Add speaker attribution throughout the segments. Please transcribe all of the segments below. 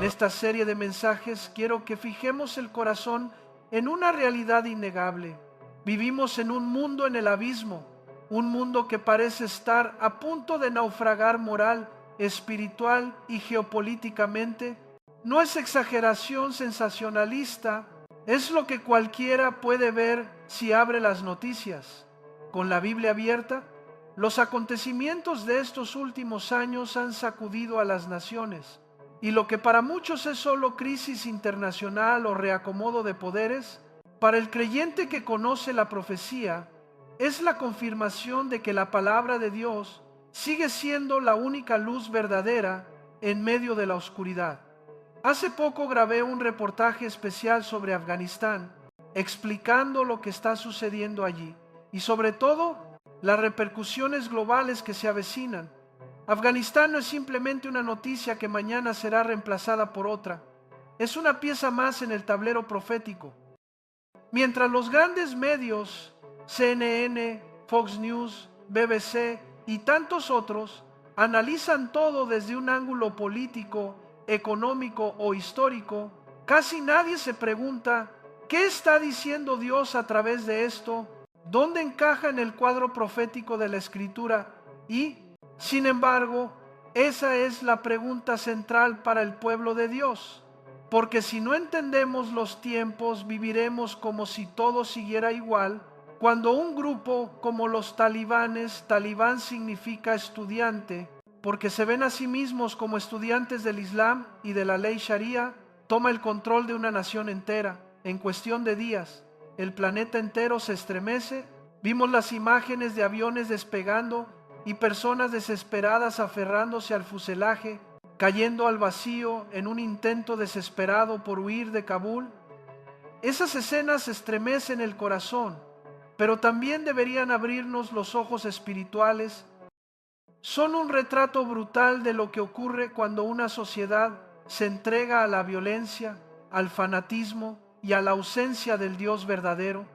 Speaker 1: En esta serie de mensajes quiero que fijemos el corazón en una realidad innegable. Vivimos en un mundo en el abismo, un mundo que parece estar a punto de naufragar moral, espiritual y geopolíticamente. No es exageración sensacionalista, es lo que cualquiera puede ver si abre las noticias. Con la Biblia abierta, los acontecimientos de estos últimos años han sacudido a las naciones, y lo que para muchos es solo crisis internacional o reacomodo de poderes, para el creyente que conoce la profecía, es la confirmación de que la palabra de Dios sigue siendo la única luz verdadera en medio de la oscuridad. Hace poco grabé un reportaje especial sobre Afganistán, explicando lo que está sucediendo allí y sobre todo las repercusiones globales que se avecinan. Afganistán no es simplemente una noticia que mañana será reemplazada por otra, es una pieza más en el tablero profético. Mientras los grandes medios, CNN, Fox News, BBC y tantos otros, analizan todo desde un ángulo político, económico o histórico, casi nadie se pregunta, ¿qué está diciendo Dios a través de esto? ¿Dónde encaja en el cuadro profético de la Escritura? Y, sin embargo, esa es la pregunta central para el pueblo de Dios. Porque si no entendemos los tiempos, viviremos como si todo siguiera igual, cuando un grupo como los talibanes, talibán significa estudiante, porque se ven a sí mismos como estudiantes del Islam y de la ley Sharia, toma el control de una nación entera, en cuestión de días. El planeta entero se estremece, vimos las imágenes de aviones despegando y personas desesperadas aferrándose al fuselaje, cayendo al vacío en un intento desesperado por huir de Kabul. Esas escenas estremecen el corazón, pero también deberían abrirnos los ojos espirituales. Son un retrato brutal de lo que ocurre cuando una sociedad se entrega a la violencia, al fanatismo y a la ausencia del Dios verdadero.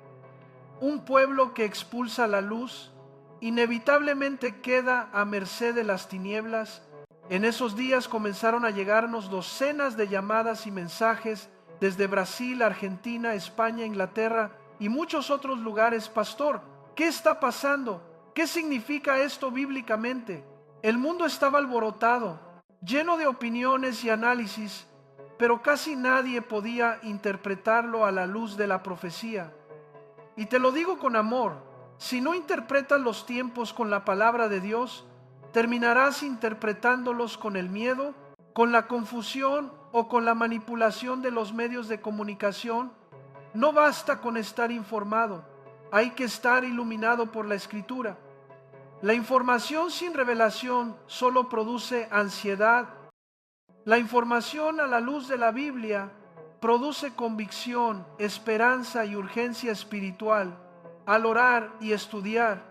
Speaker 1: Un pueblo que expulsa la luz inevitablemente queda a merced de las tinieblas. En esos días comenzaron a llegarnos docenas de llamadas y mensajes desde Brasil, Argentina, España, Inglaterra y muchos otros lugares. Pastor, ¿qué está pasando? ¿Qué significa esto bíblicamente? El mundo estaba alborotado, lleno de opiniones y análisis, pero casi nadie podía interpretarlo a la luz de la profecía. Y te lo digo con amor, si no interpretas los tiempos con la palabra de Dios, terminarás interpretándolos con el miedo, con la confusión o con la manipulación de los medios de comunicación. No basta con estar informado, hay que estar iluminado por la Escritura. La información sin revelación solo produce ansiedad. La información a la luz de la Biblia produce convicción, esperanza y urgencia espiritual. Al orar y estudiar,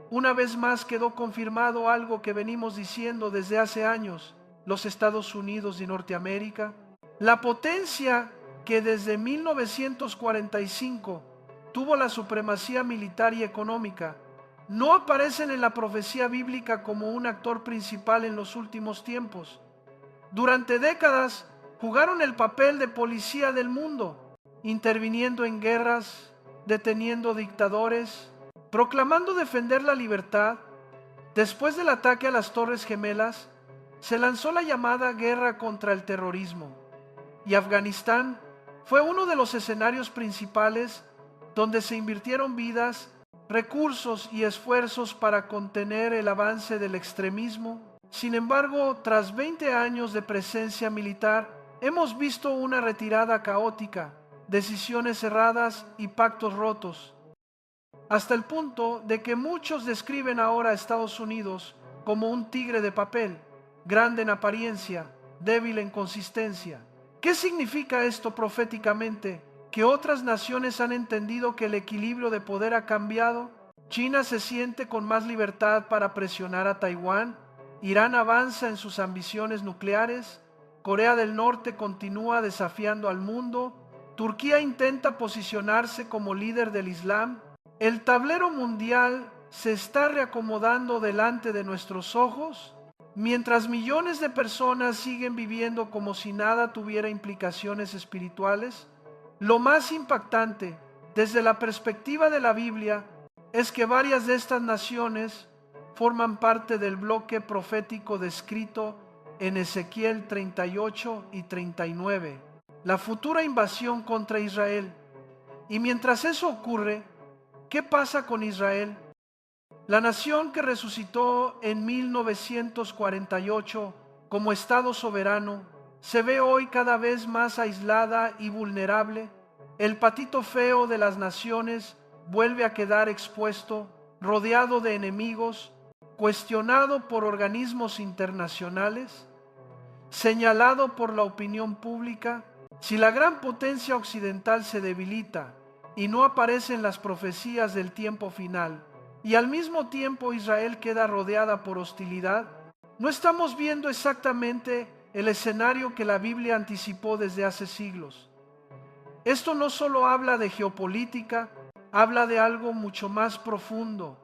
Speaker 1: una vez más quedó confirmado algo que venimos diciendo desde hace años. Los Estados Unidos de Norteamérica, la potencia que desde 1945 tuvo la supremacía militar y económica, no aparecen en la profecía bíblica como un actor principal en los últimos tiempos. Durante décadas jugaron el papel de policía del mundo, interviniendo en guerras, deteniendo dictadores, proclamando defender la libertad. Después del ataque a las Torres Gemelas, se lanzó la llamada guerra contra el terrorismo, y Afganistán fue uno de los escenarios principales donde se invirtieron vidas, recursos y esfuerzos para contener el avance del extremismo. Sin embargo, tras 20 años de presencia militar, hemos visto una retirada caótica, decisiones erradas y pactos rotos, hasta el punto de que muchos describen ahora a Estados Unidos como un tigre de papel, grande en apariencia, débil en consistencia. ¿Qué significa esto proféticamente? ¿Que otras naciones han entendido que el equilibrio de poder ha cambiado? China se siente con más libertad para presionar a Taiwán. Irán avanza en sus ambiciones nucleares. Corea del Norte continúa desafiando al mundo. Turquía intenta posicionarse como líder del Islam. El tablero mundial se está reacomodando delante de nuestros ojos. Mientras millones de personas siguen viviendo como si nada tuviera implicaciones espirituales, lo más impactante desde la perspectiva de la Biblia es que varias de estas naciones forman parte del bloque profético descrito en Ezequiel 38 y 39, la futura invasión contra Israel. Y mientras eso ocurre, ¿qué pasa con Israel? La nación que resucitó en 1948 como Estado soberano se ve hoy cada vez más aislada y vulnerable. El patito feo de las naciones vuelve a quedar expuesto, rodeado de enemigos, cuestionado por organismos internacionales, señalado por la opinión pública. Si la gran potencia occidental se debilita y no aparecen las profecías del tiempo final, y al mismo tiempo Israel queda rodeada por hostilidad, no estamos viendo exactamente el escenario que la Biblia anticipó desde hace siglos. Esto no solo habla de geopolítica, habla de algo mucho más profundo.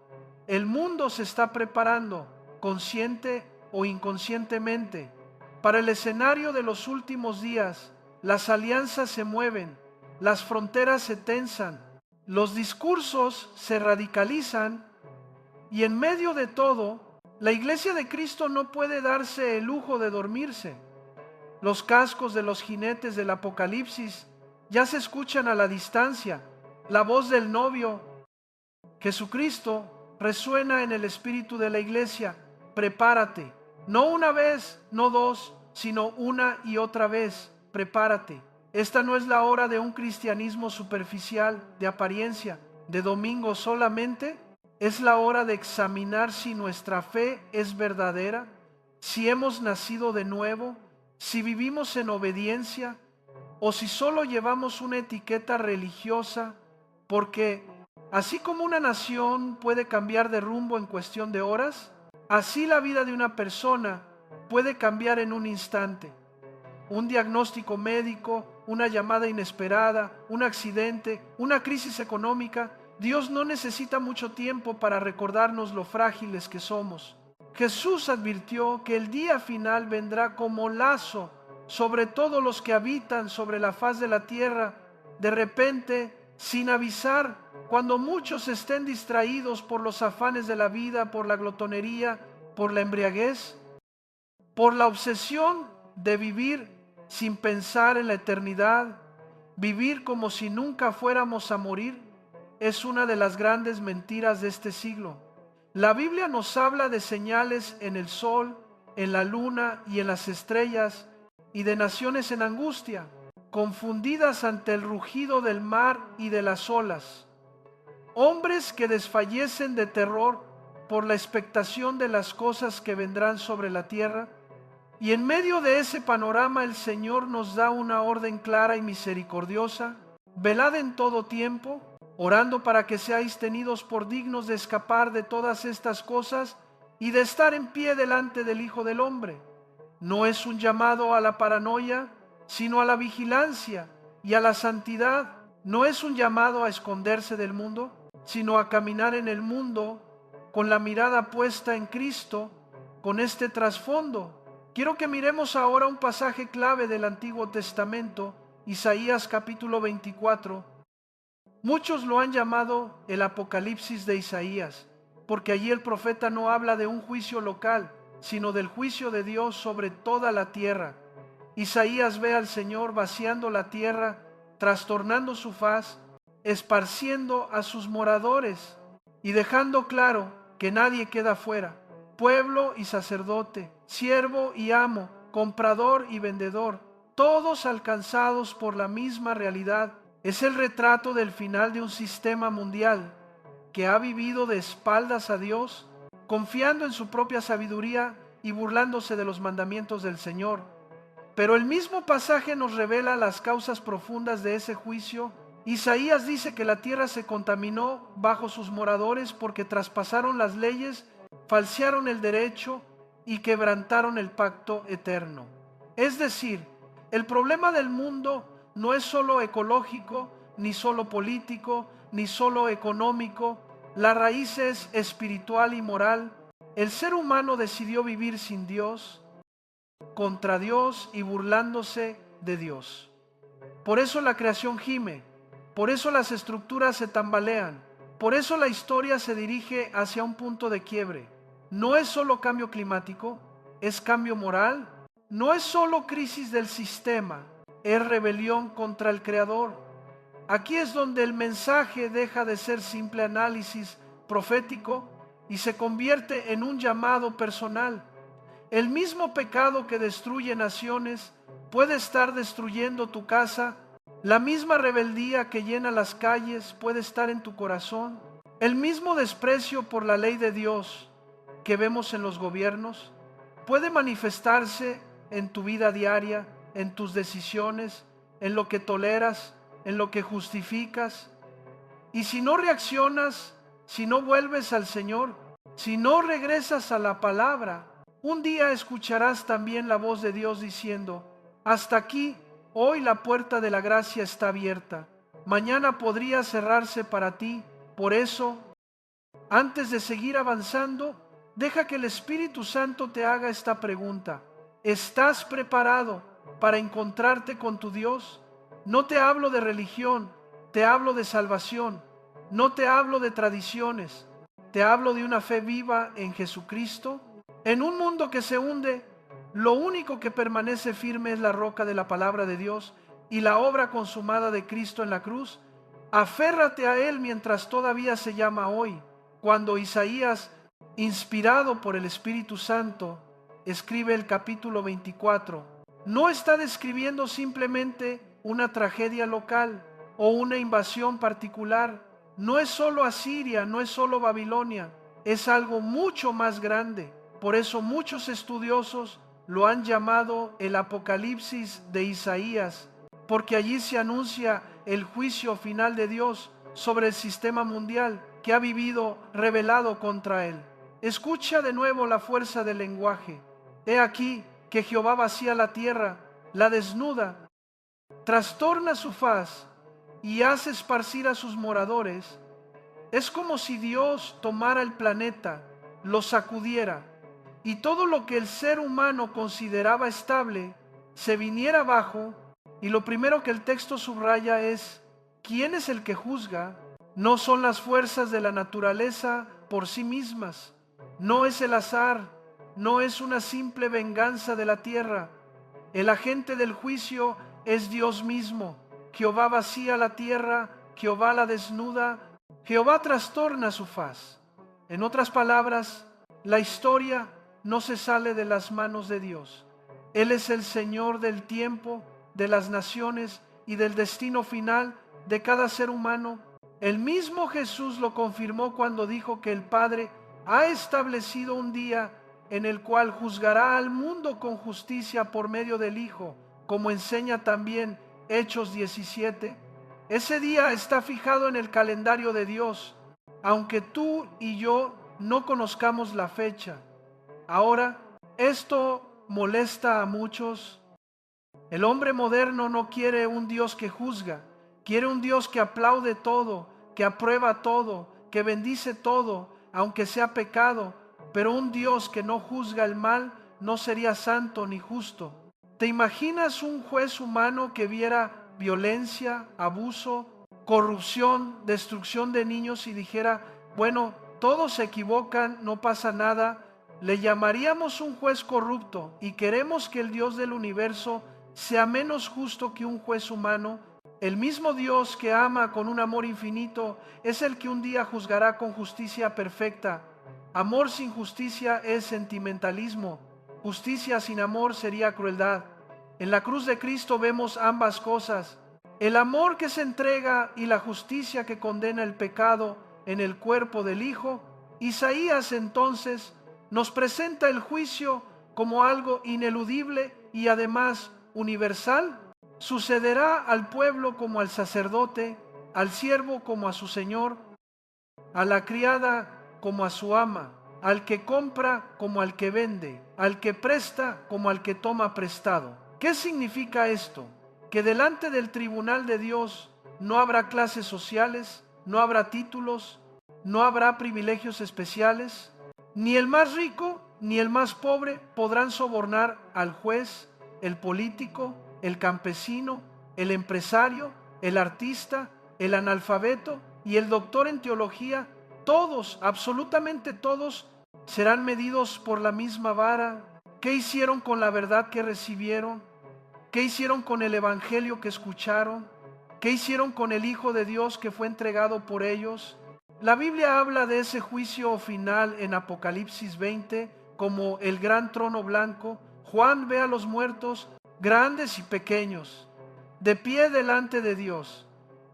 Speaker 1: El mundo se está preparando, consciente o inconscientemente, para el escenario de los últimos días. Las alianzas se mueven, las fronteras se tensan, los discursos se radicalizan y en medio de todo, la Iglesia de Cristo no puede darse el lujo de dormirse. Los cascos de los jinetes del Apocalipsis ya se escuchan a la distancia. La voz del novio, Jesucristo, resuena en el espíritu de la Iglesia. Prepárate, no una vez, no dos, sino una y otra vez. Prepárate. Esta no es la hora de un cristianismo superficial, de apariencia, de domingo solamente. Es la hora de examinar si nuestra fe es verdadera, si hemos nacido de nuevo, si vivimos en obediencia o si solo llevamos una etiqueta religiosa, porque así como una nación puede cambiar de rumbo en cuestión de horas, así la vida de una persona puede cambiar en un instante. Un diagnóstico médico, una llamada inesperada, un accidente, una crisis económica. Dios no necesita mucho tiempo para recordarnos lo frágiles que somos. Jesús advirtió que el día final vendrá como lazo sobre todos los que habitan sobre la faz de la tierra, de repente, sin avisar, cuando muchos estén distraídos por los afanes de la vida, por la glotonería, por la embriaguez, por la obsesión de vivir sin pensar en la eternidad, vivir como si nunca fuéramos a morir. Es una de las grandes mentiras de este siglo. La Biblia nos habla de señales en el sol, en la luna y en las estrellas, y de naciones en angustia, confundidas ante el rugido del mar y de las olas. Hombres que desfallecen de terror por la expectación de las cosas que vendrán sobre la tierra. Y en medio de ese panorama el Señor nos da una orden clara y misericordiosa: velad en todo tiempo, orando para que seáis tenidos por dignos de escapar de todas estas cosas y de estar en pie delante del Hijo del Hombre. No es un llamado a la paranoia, sino a la vigilancia y a la santidad. No es un llamado a esconderse del mundo, sino a caminar en el mundo con la mirada puesta en Cristo, con este trasfondo. Quiero que miremos ahora un pasaje clave del Antiguo Testamento, Isaías capítulo 24. Muchos lo han llamado el Apocalipsis de Isaías, porque allí el profeta no habla de un juicio local, sino del juicio de Dios sobre toda la tierra. Isaías ve al Señor vaciando la tierra, trastornando su faz, esparciendo a sus moradores y dejando claro que nadie queda fuera. Pueblo y sacerdote, siervo y amo, comprador y vendedor, todos alcanzados por la misma realidad. Es el retrato del final de un sistema mundial que ha vivido de espaldas a Dios, confiando en su propia sabiduría y burlándose de los mandamientos del Señor. Pero el mismo pasaje nos revela las causas profundas de ese juicio. Isaías dice que la tierra se contaminó bajo sus moradores porque traspasaron las leyes, falsearon el derecho y quebrantaron el pacto eterno. Es decir, el problema del mundo no es solo ecológico, ni solo político, ni solo económico. La raíz es espiritual y moral. El ser humano decidió vivir sin Dios, contra Dios y burlándose de Dios. Por eso la creación gime, por eso las estructuras se tambalean, por eso la historia se dirige hacia un punto de quiebre. No es solo cambio climático, es cambio moral, no es solo crisis del sistema, es rebelión contra el Creador. Aquí es donde el mensaje deja de ser simple análisis profético y se convierte en un llamado personal. El mismo pecado que destruye naciones puede estar destruyendo tu casa. La misma rebeldía que llena las calles puede estar en tu corazón. El mismo desprecio por la ley de Dios que vemos en los gobiernos puede manifestarse en tu vida diaria, en tus decisiones, en lo que toleras, en lo que justificas. Y si no reaccionas, si no vuelves al Señor, si no regresas a la palabra, un día escucharás también la voz de Dios diciendo: hasta aquí, hoy la puerta de la gracia está abierta. Mañana podría cerrarse para ti. Por eso, antes de seguir avanzando, deja que el Espíritu Santo te haga esta pregunta: ¿estás preparado para encontrarte con tu Dios? No te hablo de religión, te hablo de salvación. No te hablo de tradiciones, te hablo de una fe viva en Jesucristo. En un mundo que se hunde, lo único que permanece firme es la roca de la palabra de Dios y la obra consumada de Cristo en la cruz. Aférrate a Él mientras todavía se llama hoy. Cuando Isaías, inspirado por el Espíritu Santo, escribe el capítulo 24, no está describiendo simplemente una tragedia local o una invasión particular. No es solo Asiria, no es solo Babilonia, es algo mucho más grande. Por eso muchos estudiosos lo han llamado el Apocalipsis de Isaías, porque allí se anuncia el juicio final de Dios sobre el sistema mundial que ha vivido rebelado contra él. Escucha de nuevo la fuerza del lenguaje. He aquí que Jehová vacía la tierra, la desnuda, trastorna su faz y hace esparcir a sus moradores. Es como si Dios tomara el planeta, lo sacudiera, y todo lo que el ser humano consideraba estable se viniera abajo. Y lo primero que el texto subraya es: ¿quién es el que juzga? No son las fuerzas de la naturaleza por sí mismas, no es el azar, no es una simple venganza de la tierra. El agente del juicio es Dios mismo. Jehová vacía la tierra, Jehová la desnuda, Jehová trastorna su faz. En otras palabras, la historia no se sale de las manos de Dios. Él es el Señor del tiempo, de las naciones y del destino final de cada ser humano. El mismo Jesús lo confirmó cuando dijo que el Padre ha establecido un día en el cual juzgará al mundo con justicia por medio del Hijo, como enseña también Hechos 17. Ese día está fijado en el calendario de Dios, aunque tú y yo no conozcamos la fecha. Ahora, esto molesta a muchos. El hombre moderno no quiere un Dios que juzga, quiere un Dios que aplaude todo, que aprueba todo, que bendice todo, aunque sea pecado. Pero un Dios que no juzga el mal no sería santo ni justo. ¿Te imaginas un juez humano que viera violencia, abuso, corrupción, destrucción de niños y dijera: bueno, todos se equivocan, no pasa nada? Le llamaríamos un juez corrupto, y queremos que el Dios del universo sea menos justo que un juez humano. El mismo Dios que ama con un amor infinito es el que un día juzgará con justicia perfecta. Amor sin justicia es sentimentalismo. Justicia sin amor sería crueldad. En la cruz de Cristo vemos ambas cosas: el amor que se entrega y la justicia que condena el pecado en el cuerpo del Hijo. Isaías entonces nos presenta el juicio como algo ineludible y además universal. Sucederá al pueblo como al sacerdote, al siervo como a su señor, a la criada como a su ama, al que compra como al que vende, al que presta como al que toma prestado. ¿Qué significa esto? Que delante del tribunal de Dios no habrá clases sociales, no habrá títulos, no habrá privilegios especiales. Ni el más rico ni el más pobre podrán sobornar al juez, el político, el campesino, el empresario, el artista, el analfabeto y el doctor en teología. Todos, absolutamente todos, serán medidos por la misma vara. ¿Qué hicieron con la verdad que recibieron? ¿Qué hicieron con el evangelio que escucharon? ¿Qué hicieron con el Hijo de Dios que fue entregado por ellos? La Biblia habla de ese juicio final en Apocalipsis 20 como el gran trono blanco. Juan ve a los muertos, grandes y pequeños, de pie delante de Dios,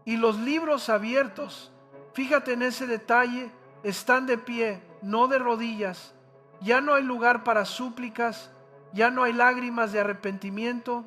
Speaker 1: y los libros abiertos. Fíjate en ese detalle, están de pie, no de rodillas. Ya no hay lugar para súplicas, ya no hay lágrimas de arrepentimiento,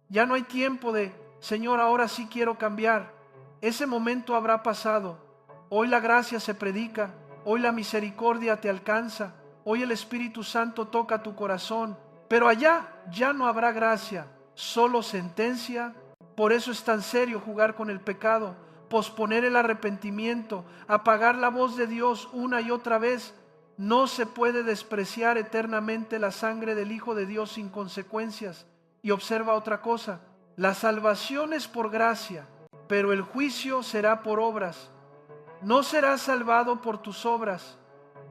Speaker 1: ya no hay tiempo de, Señor, ahora sí quiero cambiar. Ese momento habrá pasado. Hoy la gracia se predica, hoy la misericordia te alcanza, hoy el Espíritu Santo toca tu corazón, pero allá ya no habrá gracia, solo sentencia. Por eso es tan serio jugar con el pecado, posponer el arrepentimiento, apagar la voz de Dios una y otra vez. No se puede despreciar eternamente la sangre del Hijo de Dios sin consecuencias. Y observa otra cosa, la salvación es por gracia, pero el juicio será por obras. No serás salvado por tus obras,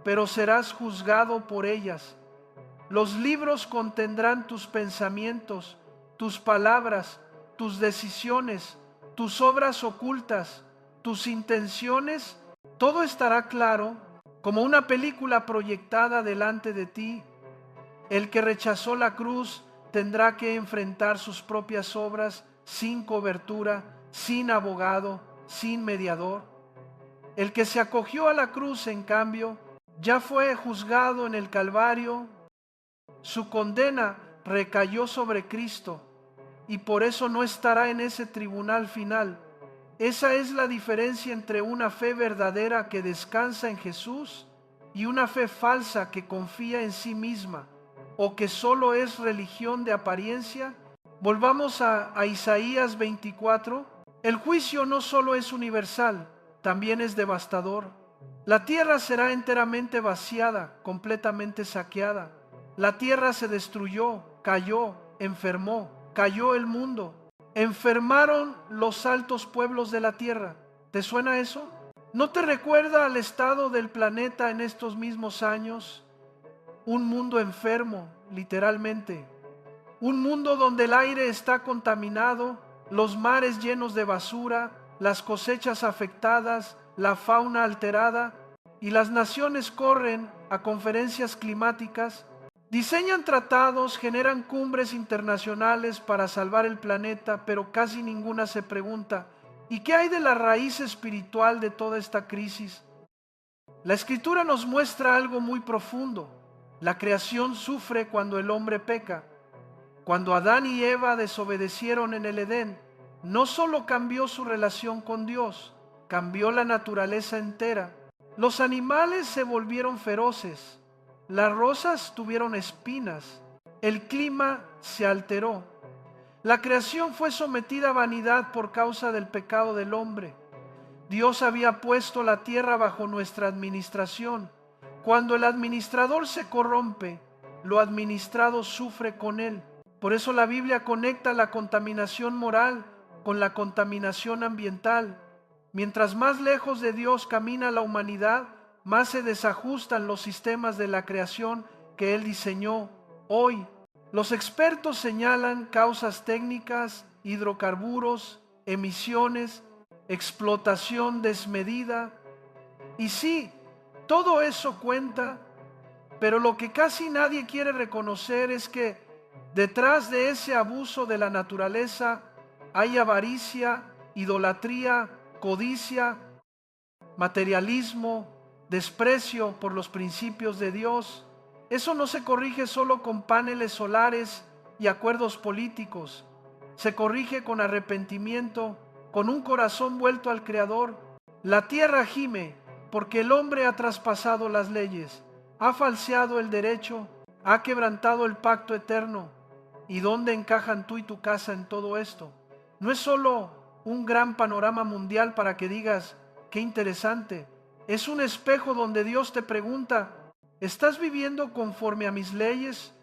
Speaker 1: pero serás juzgado por ellas. Los libros contendrán tus pensamientos, tus palabras, tus decisiones, tus obras ocultas, tus intenciones. Todo estará claro como una película proyectada delante de ti. El que rechazó la cruz tendrá que enfrentar sus propias obras sin cobertura, sin abogado, sin mediador. El que se acogió a la cruz, en cambio, ya fue juzgado en el Calvario. Su condena recayó sobre Cristo y por eso no estará en ese tribunal final. Esa es la diferencia entre una fe verdadera que descansa en Jesús y una fe falsa que confía en sí misma o que solo es religión de apariencia. Volvamos a Isaías 24. El juicio no solo es universal, también es devastador. La tierra será enteramente vaciada, completamente saqueada. La tierra se destruyó, cayó, enfermó, cayó el mundo. Enfermaron los altos pueblos de la tierra. ¿Te suena eso? ¿No te recuerda al estado del planeta en estos mismos años? Un mundo enfermo, literalmente. Un mundo donde el aire está contaminado, los mares llenos de basura, las cosechas afectadas, la fauna alterada, y las naciones corren a conferencias climáticas, diseñan tratados, generan cumbres internacionales para salvar el planeta, pero casi ninguna se pregunta, ¿y qué hay de la raíz espiritual de toda esta crisis? La Escritura nos muestra algo muy profundo. La creación sufre cuando el hombre peca. Cuando Adán y Eva desobedecieron en el Edén, no solo cambió su relación con Dios, cambió la naturaleza entera. Los animales se volvieron feroces, las rosas tuvieron espinas, el clima se alteró. La creación fue sometida a vanidad por causa del pecado del hombre. Dios había puesto la tierra bajo nuestra administración. Cuando el administrador se corrompe, lo administrado sufre con él. Por eso la Biblia conecta la contaminación moral con la contaminación ambiental. Mientras más lejos de Dios camina la humanidad, más se desajustan los sistemas de la creación que Él diseñó. Hoy, los expertos señalan causas técnicas, hidrocarburos, emisiones, explotación desmedida. Y sí, todo eso cuenta, pero lo que casi nadie quiere reconocer es que detrás de ese abuso de la naturaleza hay avaricia, idolatría, codicia, materialismo, desprecio por los principios de Dios. Eso no se corrige solo con paneles solares y acuerdos políticos. Se corrige con arrepentimiento, con un corazón vuelto al Creador. La tierra gime porque el hombre ha traspasado las leyes, ha falseado el derecho, ha quebrantado el pacto eterno. ¿Y dónde encajan tú y tu casa en todo esto? No es solo un gran panorama mundial para que digas, qué interesante. Es un espejo donde Dios te pregunta, ¿Estás viviendo conforme a mis leyes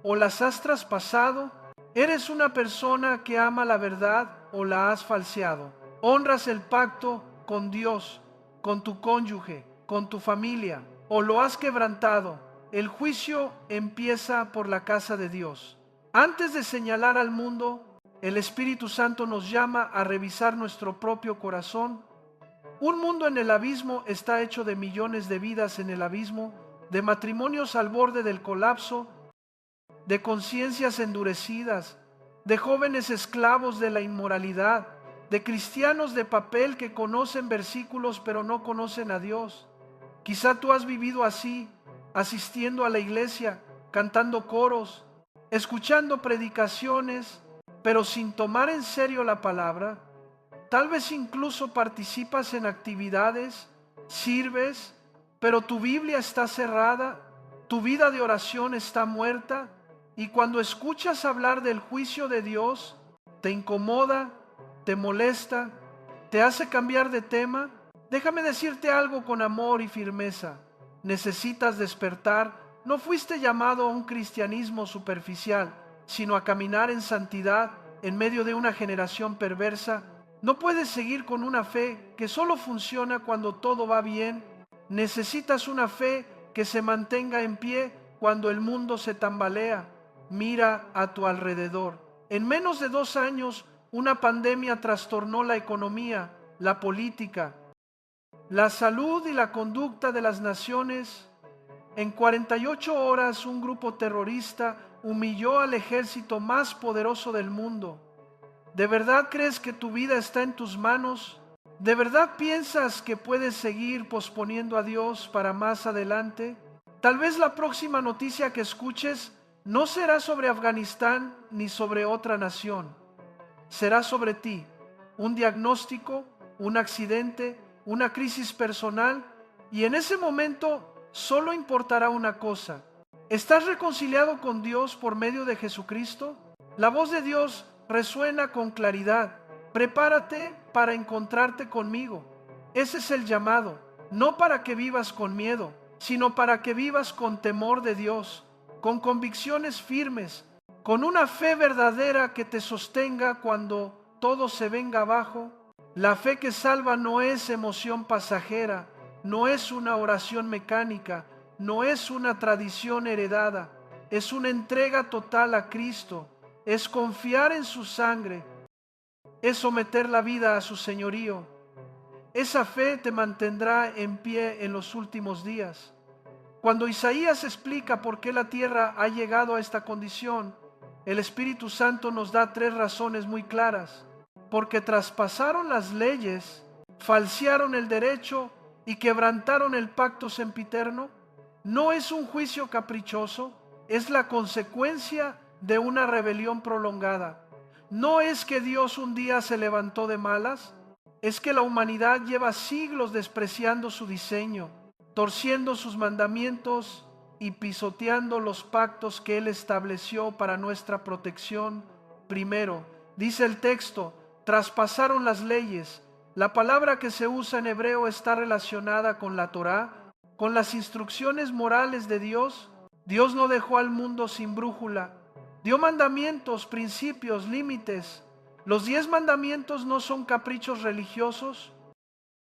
Speaker 1: o las has traspasado? ¿Eres una persona que ama la verdad o la has falseado? ¿Honras el pacto con Dios, con tu cónyuge, con tu familia, o lo has quebrantado? El juicio empieza por la casa de Dios. Antes de señalar al mundo, el Espíritu Santo nos llama a revisar nuestro propio corazón. Un mundo en el abismo está hecho de millones de vidas en el abismo, de matrimonios al borde del colapso, de conciencias endurecidas, de jóvenes esclavos de la inmoralidad, de cristianos de papel que conocen versículos pero no conocen a Dios. Quizá tú has vivido así, asistiendo a la iglesia, cantando coros, escuchando predicaciones, pero sin tomar en serio la palabra. Tal vez incluso participas en actividades, sirves, pero tu Biblia está cerrada, tu vida de oración está muerta, y cuando escuchas hablar del juicio de Dios, te incomoda, te molesta, te hace cambiar de tema. Déjame decirte algo con amor y firmeza. Necesitas despertar. No fuiste llamado a un cristianismo superficial, sino a caminar en santidad en medio de una generación perversa. No puedes seguir con una fe que solo funciona cuando todo va bien. Necesitas una fe que se mantenga en pie cuando el mundo se tambalea. Mira a tu alrededor. En menos de 2 años, una pandemia trastornó la economía, la política, la salud y la conducta de las naciones. En 48 horas, un grupo terrorista humilló al ejército más poderoso del mundo. ¿De verdad crees que tu vida está en tus manos? ¿De verdad piensas que puedes seguir posponiendo a Dios para más adelante? Tal vez la próxima noticia que escuches no será sobre Afganistán ni sobre otra nación. Será sobre ti. Un diagnóstico, un accidente, una crisis personal, y en ese momento solo importará una cosa. ¿Estás reconciliado con Dios por medio de Jesucristo? La voz de Dios resuena con claridad. Prepárate para encontrarte conmigo. Ese es el llamado, no para que vivas con miedo, sino para que vivas con temor de Dios, con convicciones firmes, con una fe verdadera que te sostenga cuando todo se venga abajo. La fe que salva no es emoción pasajera, no es una oración mecánica, no es una tradición heredada, es una entrega total a Cristo, es confiar en su sangre, es someter la vida a su señorío. Esa fe te mantendrá en pie en los últimos días. Cuando Isaías explica por qué la tierra ha llegado a esta condición, el Espíritu Santo nos da 3 razones muy claras. Porque traspasaron las leyes, falsearon el derecho y quebrantaron el pacto sempiterno. No es un juicio caprichoso, es la consecuencia de una rebelión prolongada. No es que Dios un día se levantó de malas, es que la humanidad lleva siglos despreciando su diseño, torciendo sus mandamientos y pisoteando los pactos que Él estableció para nuestra protección. Primero, dice el texto, traspasaron las leyes. La palabra que se usa en hebreo está relacionada con la Torá, con las instrucciones morales de Dios. Dios no dejó al mundo sin brújula. Dio mandamientos, principios, límites. Los 10 mandamientos no son caprichos religiosos,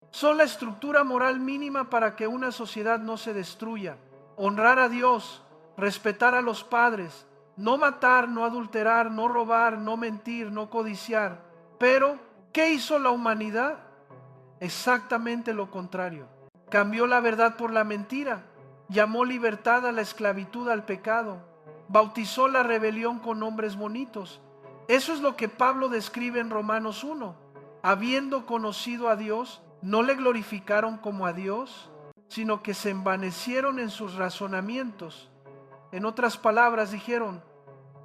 Speaker 1: son la estructura moral mínima para que una sociedad no se destruya. Honrar a Dios, respetar a los padres, no matar, no adulterar, no robar, no mentir, no codiciar. Pero, ¿qué hizo la humanidad? Exactamente lo contrario. Cambió la verdad por la mentira, llamó libertad a la esclavitud, al pecado, bautizó la rebelión con nombres bonitos. Eso es lo que Pablo describe en Romanos 1. Habiendo conocido a Dios, no le glorificaron como a Dios, sino que se envanecieron en sus razonamientos. En otras palabras, dijeron,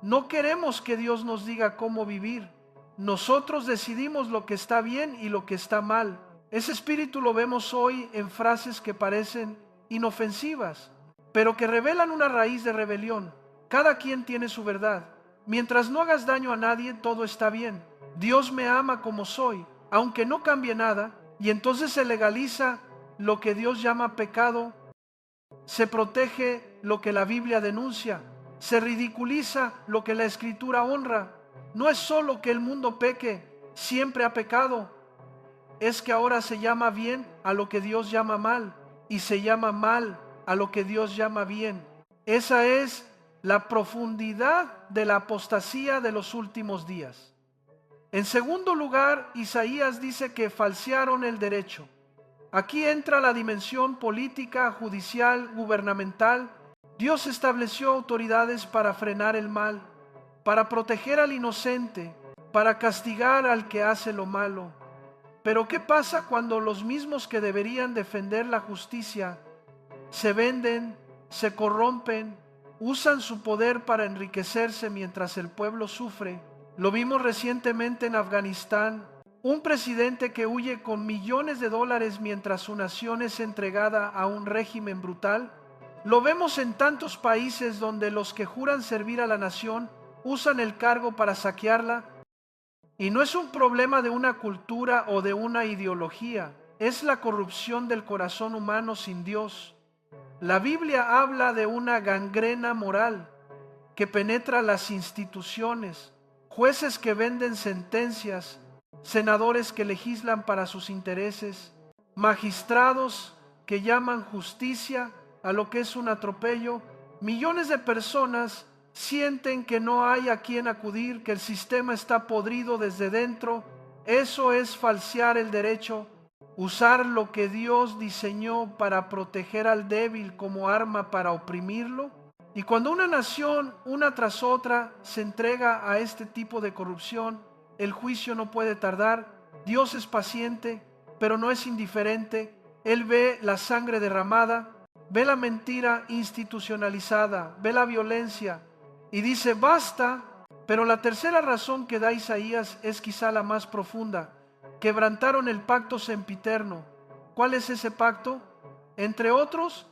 Speaker 1: no queremos que Dios nos diga cómo vivir. Nosotros decidimos lo que está bien y lo que está mal. Ese espíritu lo vemos hoy en frases que parecen inofensivas, pero que revelan una raíz de rebelión. Cada quien tiene su verdad. Mientras no hagas daño a nadie, todo está bien. Dios me ama como soy, aunque no cambie nada, y entonces se legaliza lo que Dios llama pecado Se protege lo que la Biblia denuncia. Se ridiculiza lo que la Escritura honra. No es solo que el mundo peque, siempre ha pecado. Es que ahora se llama bien a lo que Dios llama mal, y se llama mal a lo que Dios llama bien. Esa es la profundidad de la apostasía de los últimos días. En segundo lugar, Isaías dice que falsearon el derecho. Aquí entra la dimensión política, judicial, gubernamental. Dios estableció autoridades para frenar el mal, para proteger al inocente, para castigar al que hace lo malo. Pero ¿qué pasa cuando los mismos que deberían defender la justicia se venden, se corrompen, usan su poder para enriquecerse mientras el pueblo sufre? Lo vimos recientemente en Afganistán, un presidente que huye con millones de dólares mientras su nación es entregada a un régimen brutal. Lo vemos en tantos países donde los que juran servir a la nación usan el cargo para saquearla. Y no es un problema de una cultura o de una ideología, es la corrupción del corazón humano sin Dios. La Biblia habla de una gangrena moral que penetra las instituciones, jueces que venden sentencias, senadores que legislan para sus intereses, magistrados que llaman justicia a lo que es un atropello. Millones de personas sienten que no hay a quien acudir, que el sistema está podrido desde dentro. Eso es falsear el derecho, usar lo que Dios diseñó para proteger al débil como arma para oprimirlo. Y cuando una nación, una tras otra, se entrega a este tipo de corrupción, el juicio no puede tardar. Dios es paciente, pero no es indiferente. Él ve la sangre derramada, ve la mentira institucionalizada, ve la violencia y dice basta. Pero la tercera razón que da Isaías es quizá la más profunda. Quebrantaron el pacto sempiterno. ¿Cuál es ese pacto? Entre otros,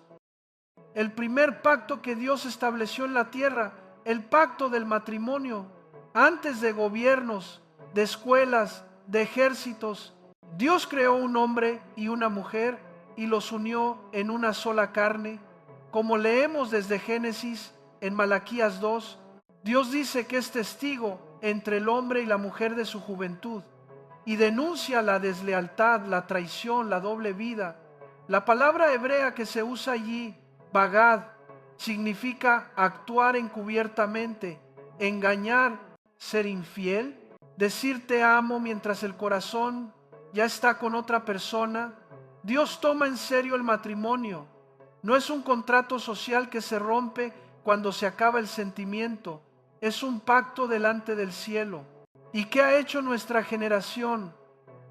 Speaker 1: el primer pacto que Dios estableció en la tierra, el pacto del matrimonio. Antes de gobiernos, de escuelas, de ejércitos, Dios creó un hombre y una mujer y los unió en una sola carne. Como leemos desde Génesis en Malaquías 2, Dios dice que es testigo entre el hombre y la mujer de su juventud y denuncia la deslealtad, la traición, la doble vida. La palabra hebrea que se usa allí, bagad, significa actuar encubiertamente, engañar, ser infiel, decir te amo mientras el corazón ya está con otra persona. Dios toma en serio el matrimonio. No es un contrato social que se rompe cuando se acaba el sentimiento. Es un pacto delante del cielo. ¿Y qué ha hecho nuestra generación?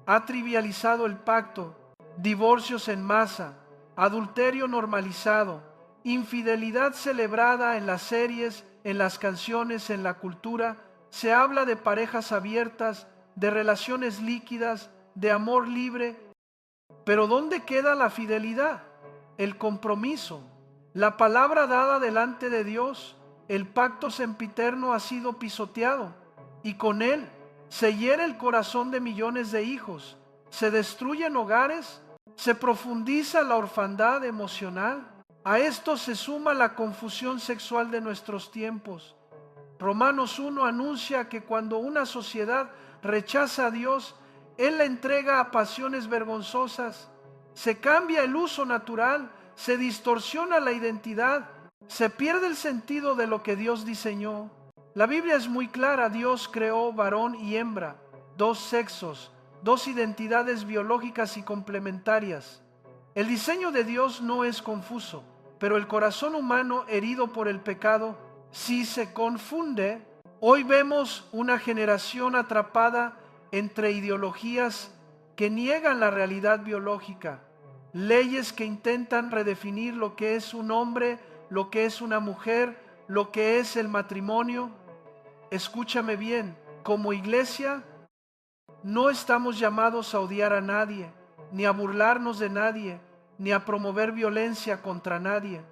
Speaker 1: Ha trivializado el pacto, divorcios en masa, adulterio normalizado, infidelidad celebrada en las series, en las canciones, en la cultura. Se habla de parejas abiertas, de relaciones líquidas, de amor libre. Pero ¿dónde queda la fidelidad? El compromiso, la palabra dada delante de Dios. El pacto sempiterno ha sido pisoteado y con él se hiere el corazón de millones de hijos, se destruyen hogares, se profundiza la orfandad emocional. A esto se suma la confusión sexual de nuestros tiempos. Romanos 1 anuncia que cuando una sociedad rechaza a Dios, Él la entrega a pasiones vergonzosas. Se cambia el uso natural, se distorsiona la identidad, se pierde el sentido de lo que Dios diseñó. La Biblia es muy clara. Dios creó varón y hembra, dos sexos, dos identidades biológicas y complementarias. El diseño de Dios no es confuso, pero el corazón humano herido por el pecado sí se confunde. Hoy vemos una generación atrapada entre ideologías que niegan la realidad biológica, leyes que intentan redefinir lo que es un hombre, lo que es una mujer, lo que es el matrimonio. Escúchame bien, como iglesia no estamos llamados a odiar a nadie, ni a burlarnos de nadie, ni a promover violencia contra nadie.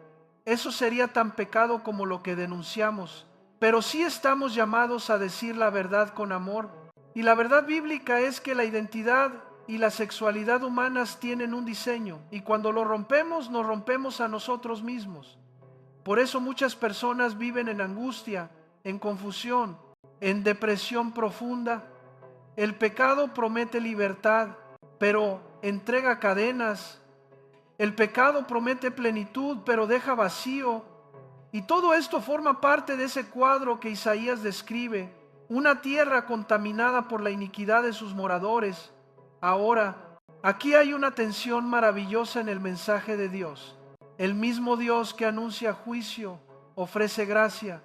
Speaker 1: Eso sería tan pecado como lo que denunciamos. Pero sí estamos llamados a decir la verdad con amor. Y la verdad bíblica es que la identidad y la sexualidad humanas tienen un diseño, y cuando lo rompemos, nos rompemos a nosotros mismos. Por eso muchas personas viven en angustia, en confusión, en depresión profunda. El pecado promete libertad, pero entrega cadenas. El pecado promete plenitud, pero deja vacío. Y todo esto forma parte de ese cuadro que Isaías describe, una tierra contaminada por la iniquidad de sus moradores. Ahora, aquí hay una tensión maravillosa en el mensaje de Dios. El mismo Dios que anuncia juicio, ofrece gracia.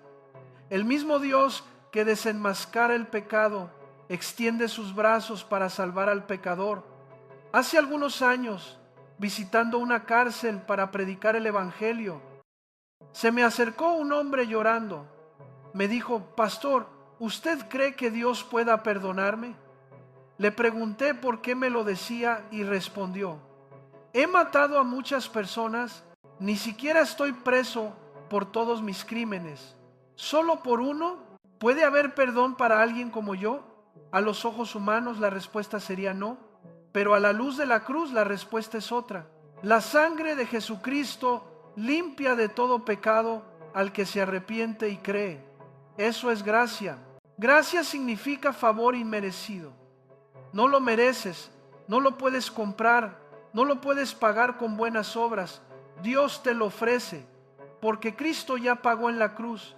Speaker 1: El mismo Dios que desenmascara el pecado, extiende sus brazos para salvar al pecador. Hace algunos años, visitando una cárcel para predicar el Evangelio, se me acercó un hombre llorando. Me dijo: «Pastor, ¿usted cree que Dios pueda perdonarme?». Le pregunté por qué me lo decía y respondió: «He matado a muchas personas, ni siquiera estoy preso por todos mis crímenes. ¿Solo por uno puede haber perdón para alguien como yo?». A los ojos humanos la respuesta sería no, pero a la luz de la cruz la respuesta es otra. La sangre de Jesucristo limpia de todo pecado al que se arrepiente y cree. Eso es gracia. Gracia significa favor inmerecido. No lo mereces, no lo puedes comprar, no lo puedes pagar con buenas obras. Dios te lo ofrece, porque Cristo ya pagó en la cruz.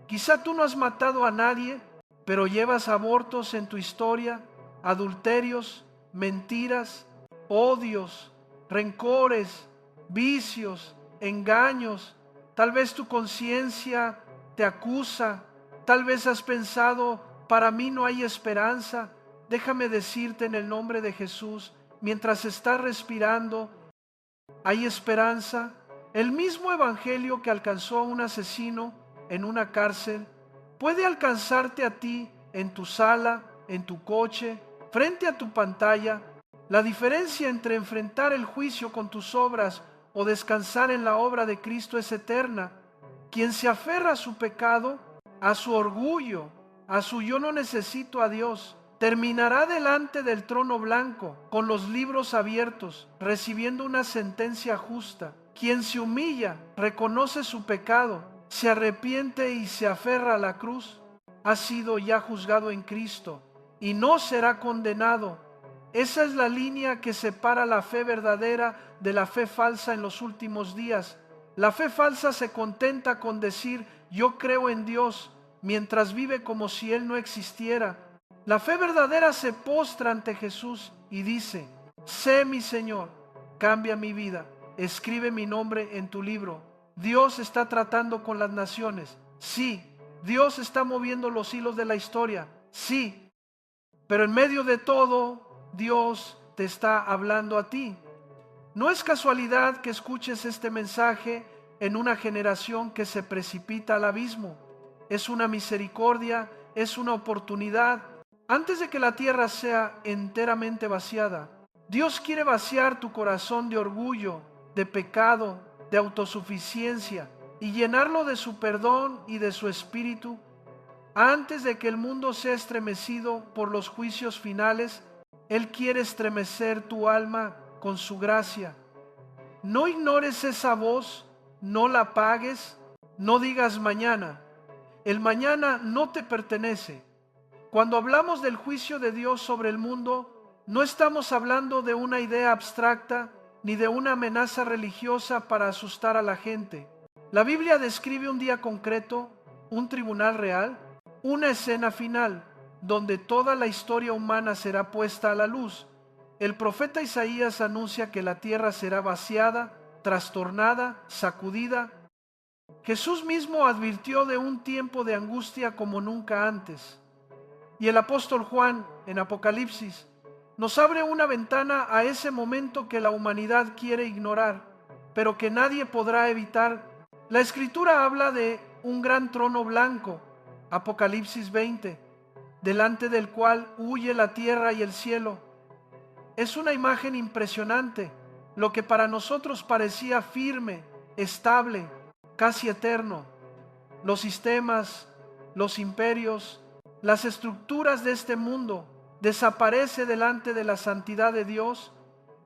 Speaker 1: Quizá tú no has matado a nadie, pero llevas abortos en tu historia, adulterios, mentiras, odios, rencores, vicios, engaños. Tal vez tu conciencia te acusa, tal vez has pensado: «Para mí no hay esperanza». Déjame decirte en el nombre de Jesús, mientras estás respirando, hay esperanza. El mismo evangelio que alcanzó a un asesino en una cárcel puede alcanzarte a ti en tu sala, en tu coche, frente a tu pantalla. La diferencia entre enfrentar el juicio con tus obras o descansar en la obra de Cristo es eterna. Quien se aferra a su pecado, a su orgullo, a su «yo no necesito a Dios», terminará delante del trono blanco, con los libros abiertos, recibiendo una sentencia justa. Quien se humilla, reconoce su pecado, se arrepiente y se aferra a la cruz, ha sido ya juzgado en Cristo y no será condenado. Esa es la línea que separa la fe verdadera de la fe falsa en los últimos días. La fe falsa se contenta con decir «yo creo en Dios», mientras vive como si Él no existiera. La fe verdadera se postra ante Jesús y dice: «Sé mi Señor, cambia mi vida, escribe mi nombre en tu libro». Dios está tratando con las naciones, sí. Dios está moviendo los hilos de la historia, sí. Pero en medio de todo, Dios te está hablando a ti. No es casualidad que escuches este mensaje en una generación que se precipita al abismo. Es una misericordia, es una oportunidad. Antes de que la tierra sea enteramente vaciada, Dios quiere vaciar tu corazón de orgullo, de pecado, de autosuficiencia y llenarlo de su perdón y de su espíritu. Antes de que el mundo sea estremecido por los juicios finales, Él quiere estremecer tu alma con su gracia. No ignores esa voz, no la apagues, no digas mañana. El mañana no te pertenece. Cuando hablamos del juicio de Dios sobre el mundo, no estamos hablando de una idea abstracta ni de una amenaza religiosa para asustar a la gente. La Biblia describe un día concreto, un tribunal real, una escena final, donde toda la historia humana será puesta a la luz. El profeta Isaías anuncia que la tierra será vaciada, trastornada, sacudida. Jesús mismo advirtió de un tiempo de angustia como nunca antes. Y el apóstol Juan, en Apocalipsis, nos abre una ventana a ese momento que la humanidad quiere ignorar, pero que nadie podrá evitar. La Escritura habla de un gran trono blanco, Apocalipsis 20, delante del cual huye la tierra y el cielo. Es una imagen impresionante, lo que para nosotros parecía firme, estable, casi eterno. Los sistemas, los imperios, las estructuras de este mundo desaparece delante de la santidad de Dios.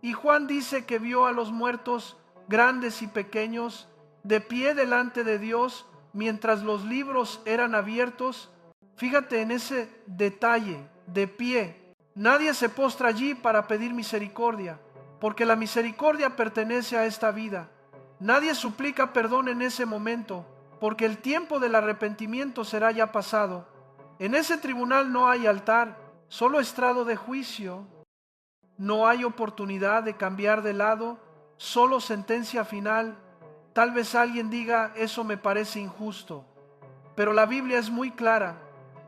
Speaker 1: Y Juan dice que vio a los muertos, grandes y pequeños, de pie delante de Dios mientras los libros eran abiertos. Fíjate en ese detalle, de pie. Nadie se postra allí para pedir misericordia, porque la misericordia pertenece a esta vida. Nadie suplica perdón en ese momento, porque el tiempo del arrepentimiento será ya pasado. En ese tribunal no hay altar, solo estrado de juicio. No hay oportunidad de cambiar de lado, solo sentencia final. Tal vez alguien diga, eso me parece injusto, pero la Biblia es muy clara.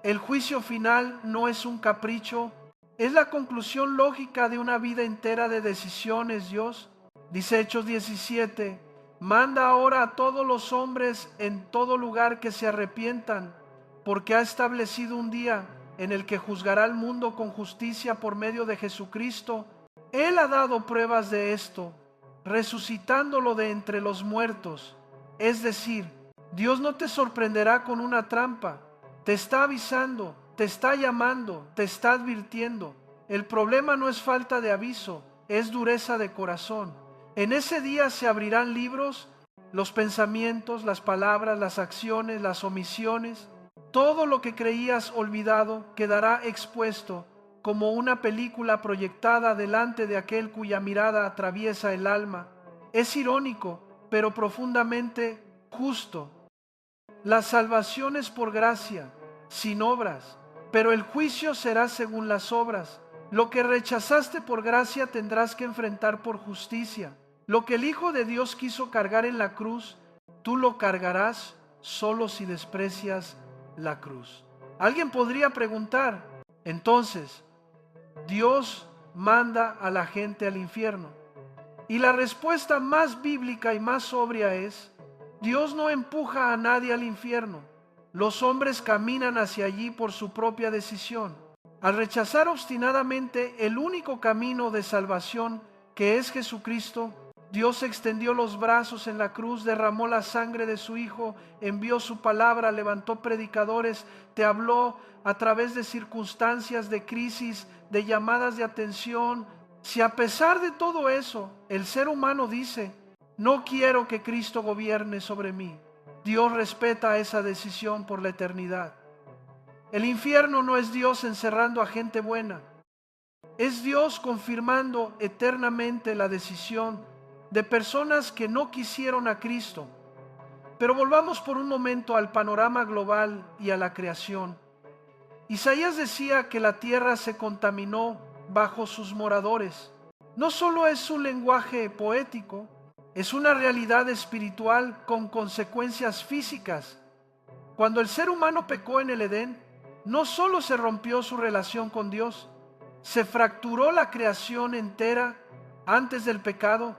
Speaker 1: El juicio final no es un capricho, es la conclusión lógica de una vida entera de decisiones. Dios dice Hechos 17, manda ahora a todos los hombres en todo lugar que se arrepientan, porque ha establecido un día en el que juzgará al mundo con justicia por medio de Jesucristo. Él ha dado pruebas de esto, resucitándolo de entre los muertos. Es decir, Dios no te sorprenderá con una trampa. Te está avisando, te está llamando, te está advirtiendo. El problema no es falta de aviso, es dureza de corazón. En ese día se abrirán libros, los pensamientos, las palabras, las acciones, las omisiones. Todo lo que creías olvidado quedará expuesto como una película proyectada delante de aquel cuya mirada atraviesa el alma. Es irónico, pero profundamente justo. La salvación es por gracia, sin obras, pero el juicio será según las obras. Lo que rechazaste por gracia tendrás que enfrentar por justicia. Lo que el Hijo de Dios quiso cargar en la cruz, tú lo cargarás solo si desprecias la cruz. Alguien podría preguntar, entonces, ¿Dios manda a la gente al infierno? Y la respuesta más bíblica y más sobria es, Dios no empuja a nadie al infierno. Los hombres caminan hacia allí por su propia decisión. Al rechazar obstinadamente el único camino de salvación que es Jesucristo, Dios extendió los brazos en la cruz, derramó la sangre de su Hijo, envió su palabra, levantó predicadores, te habló a través de circunstancias, de crisis, de llamadas de atención. Si a pesar de todo eso, el ser humano dice, no quiero que Cristo gobierne sobre mí, Dios respeta esa decisión por la eternidad. El infierno no es Dios encerrando a gente buena, es Dios confirmando eternamente la decisión de personas que no quisieron a Cristo. Pero volvamos por un momento al panorama global y a la creación. Isaías decía que la tierra se contaminó bajo sus moradores. No solo es un lenguaje poético, es una realidad espiritual con consecuencias físicas. Cuando el ser humano pecó en el Edén, no solo se rompió su relación con Dios, se fracturó la creación entera. Antes del pecado,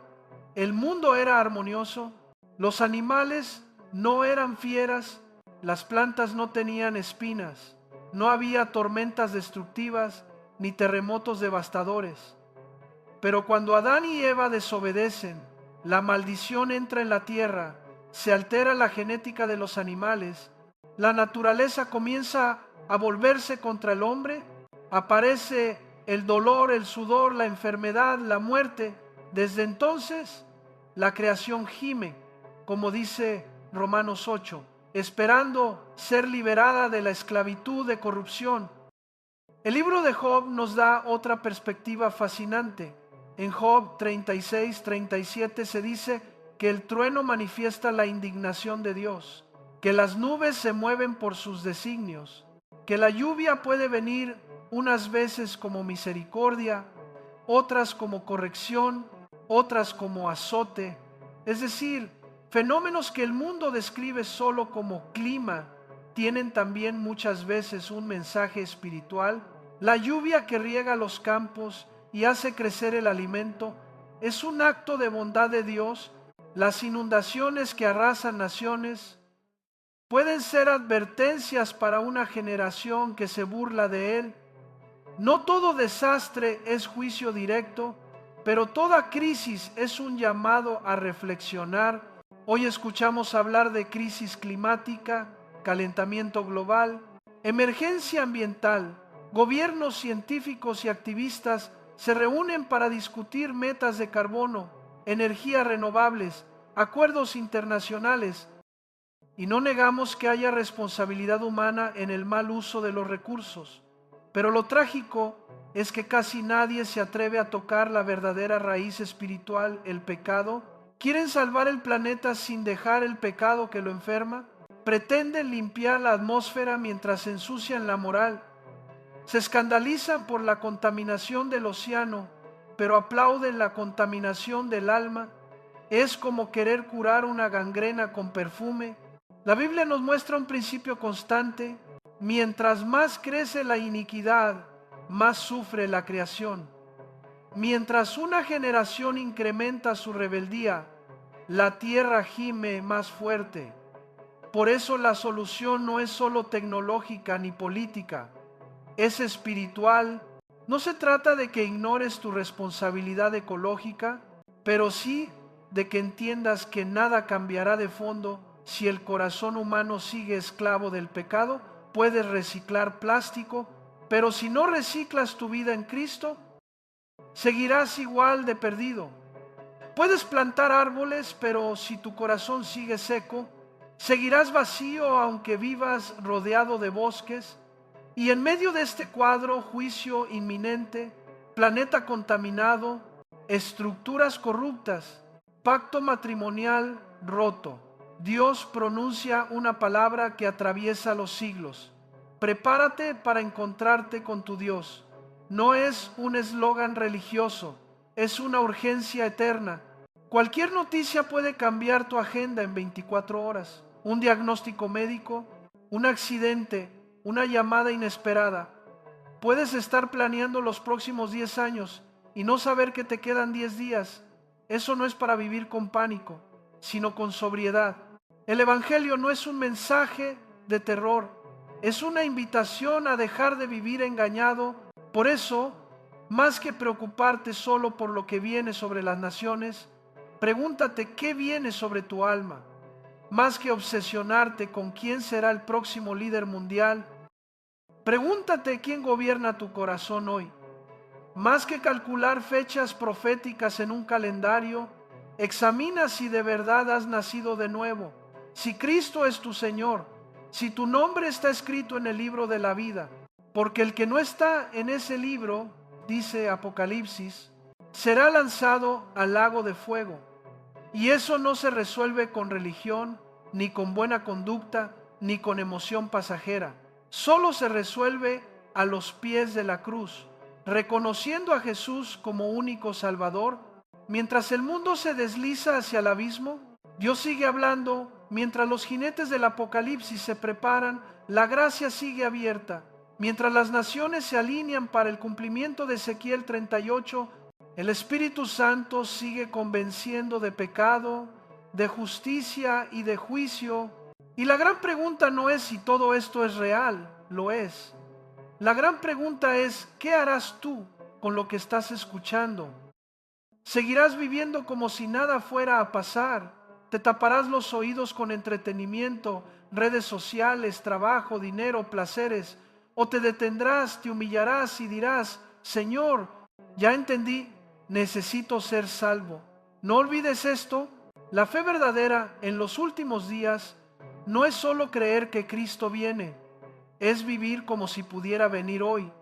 Speaker 1: el mundo era armonioso, los animales no eran fieras, las plantas no tenían espinas, no había tormentas destructivas ni terremotos devastadores. Pero cuando Adán y Eva desobedecen, la maldición entra en la tierra, se altera la genética de los animales, la naturaleza comienza a volverse contra el hombre, aparece el dolor, el sudor, la enfermedad, la muerte. Desde entonces, la creación gime, como dice Romanos 8, esperando ser liberada de la esclavitud de corrupción. El libro de Job nos da otra perspectiva fascinante. En Job 36:37 se dice que el trueno manifiesta la indignación de Dios, que las nubes se mueven por sus designios, que la lluvia puede venir unas veces como misericordia, otras como corrección, otras como azote. Es decir, fenómenos que el mundo describe solo como clima, tienen también muchas veces un mensaje espiritual. La lluvia que riega los campos y hace crecer el alimento es un acto de bondad de Dios. Las inundaciones que arrasan naciones pueden ser advertencias para una generación que se burla de Él. No todo desastre es juicio directo, pero toda crisis es un llamado a reflexionar. Hoy escuchamos hablar de crisis climática, calentamiento global, emergencia ambiental. Gobiernos, científicos y activistas se reúnen para discutir metas de carbono, energías renovables, acuerdos internacionales, y no negamos que haya responsabilidad humana en el mal uso de los recursos. Pero lo trágico es que casi nadie se atreve a tocar la verdadera raíz espiritual, el pecado. ¿Quieren salvar el planeta sin dejar el pecado que lo enferma? Pretenden limpiar la atmósfera mientras ensucian la moral. Se escandalizan por la contaminación del océano, pero aplauden la contaminación del alma. Es como querer curar una gangrena con perfume. La Biblia nos muestra un principio constante. Mientras más crece la iniquidad, más sufre la creación. Mientras una generación incrementa su rebeldía, la tierra gime más fuerte. Por eso la solución no es solo tecnológica ni política, es espiritual. No se trata de que ignores tu responsabilidad ecológica, pero sí de que entiendas que nada cambiará de fondo si el corazón humano sigue esclavo del pecado. Puedes reciclar plástico, pero si no reciclas tu vida en Cristo, seguirás igual de perdido. Puedes plantar árboles, pero si tu corazón sigue seco, seguirás vacío aunque vivas rodeado de bosques. Y en medio de este cuadro, juicio inminente, planeta contaminado, estructuras corruptas, pacto matrimonial roto, Dios pronuncia una palabra que atraviesa los siglos. Prepárate para encontrarte con tu Dios. No es un eslogan religioso, es una urgencia eterna. Cualquier noticia puede cambiar tu agenda en 24 horas. Un diagnóstico médico, un accidente, una llamada inesperada. Puedes estar planeando los próximos 10 años y no saber que te quedan 10 días. Eso no es para vivir con pánico, sino con sobriedad. El Evangelio no es un mensaje de terror, es una invitación a dejar de vivir engañado. Por eso, más que preocuparte solo por lo que viene sobre las naciones, pregúntate qué viene sobre tu alma. Más que obsesionarte con quién será el próximo líder mundial, pregúntate quién gobierna tu corazón hoy. Más que calcular fechas proféticas en un calendario, examina si de verdad has nacido de nuevo, si Cristo es tu Señor, si tu nombre está escrito en el libro de la vida. Porque el que no está en ese libro, dice Apocalipsis, será lanzado al lago de fuego. Y eso no se resuelve con religión, ni con buena conducta, ni con emoción pasajera. Solo se resuelve a los pies de la cruz, reconociendo a Jesús como único Salvador. Mientras el mundo se desliza hacia el abismo, Dios sigue hablando. Mientras los jinetes del Apocalipsis se preparan, la gracia sigue abierta. Mientras las naciones se alinean para el cumplimiento de Ezequiel 38, el Espíritu Santo sigue convenciendo de pecado, de justicia y de juicio. Y la gran pregunta no es si todo esto es real, lo es. La gran pregunta es, ¿qué harás tú con lo que estás escuchando? ¿Seguirás viviendo como si nada fuera a pasar? ¿Te taparás los oídos con entretenimiento, redes sociales, trabajo, dinero, placeres? ¿O te detendrás, te humillarás y dirás, Señor, ya entendí, necesito ser salvo? No olvides esto, la fe verdadera en los últimos días no es solo creer que Cristo viene, es vivir como si pudiera venir hoy.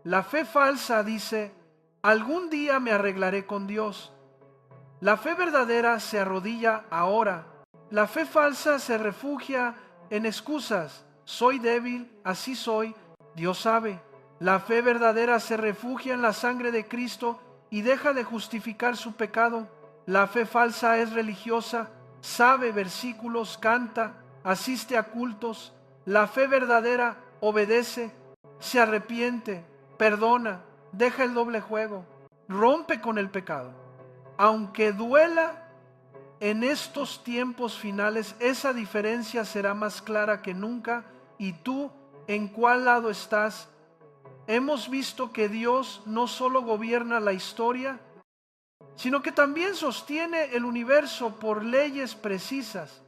Speaker 1: La fe falsa dice, algún día me arreglaré con Dios. La fe verdadera se arrodilla ahora. La fe falsa se refugia en excusas. Soy débil, así soy, Dios sabe. La fe verdadera se refugia en la sangre de Cristo y deja de justificar su pecado. La fe falsa es religiosa, sabe versículos, canta, asiste a cultos. La fe verdadera obedece, se arrepiente, perdona, deja el doble juego, rompe con el pecado. Aunque duela en estos tiempos finales, esa diferencia será más clara que nunca. ¿Y tú en cuál lado estás? Hemos visto que Dios no solo gobierna la historia, sino que también sostiene el universo por leyes precisas.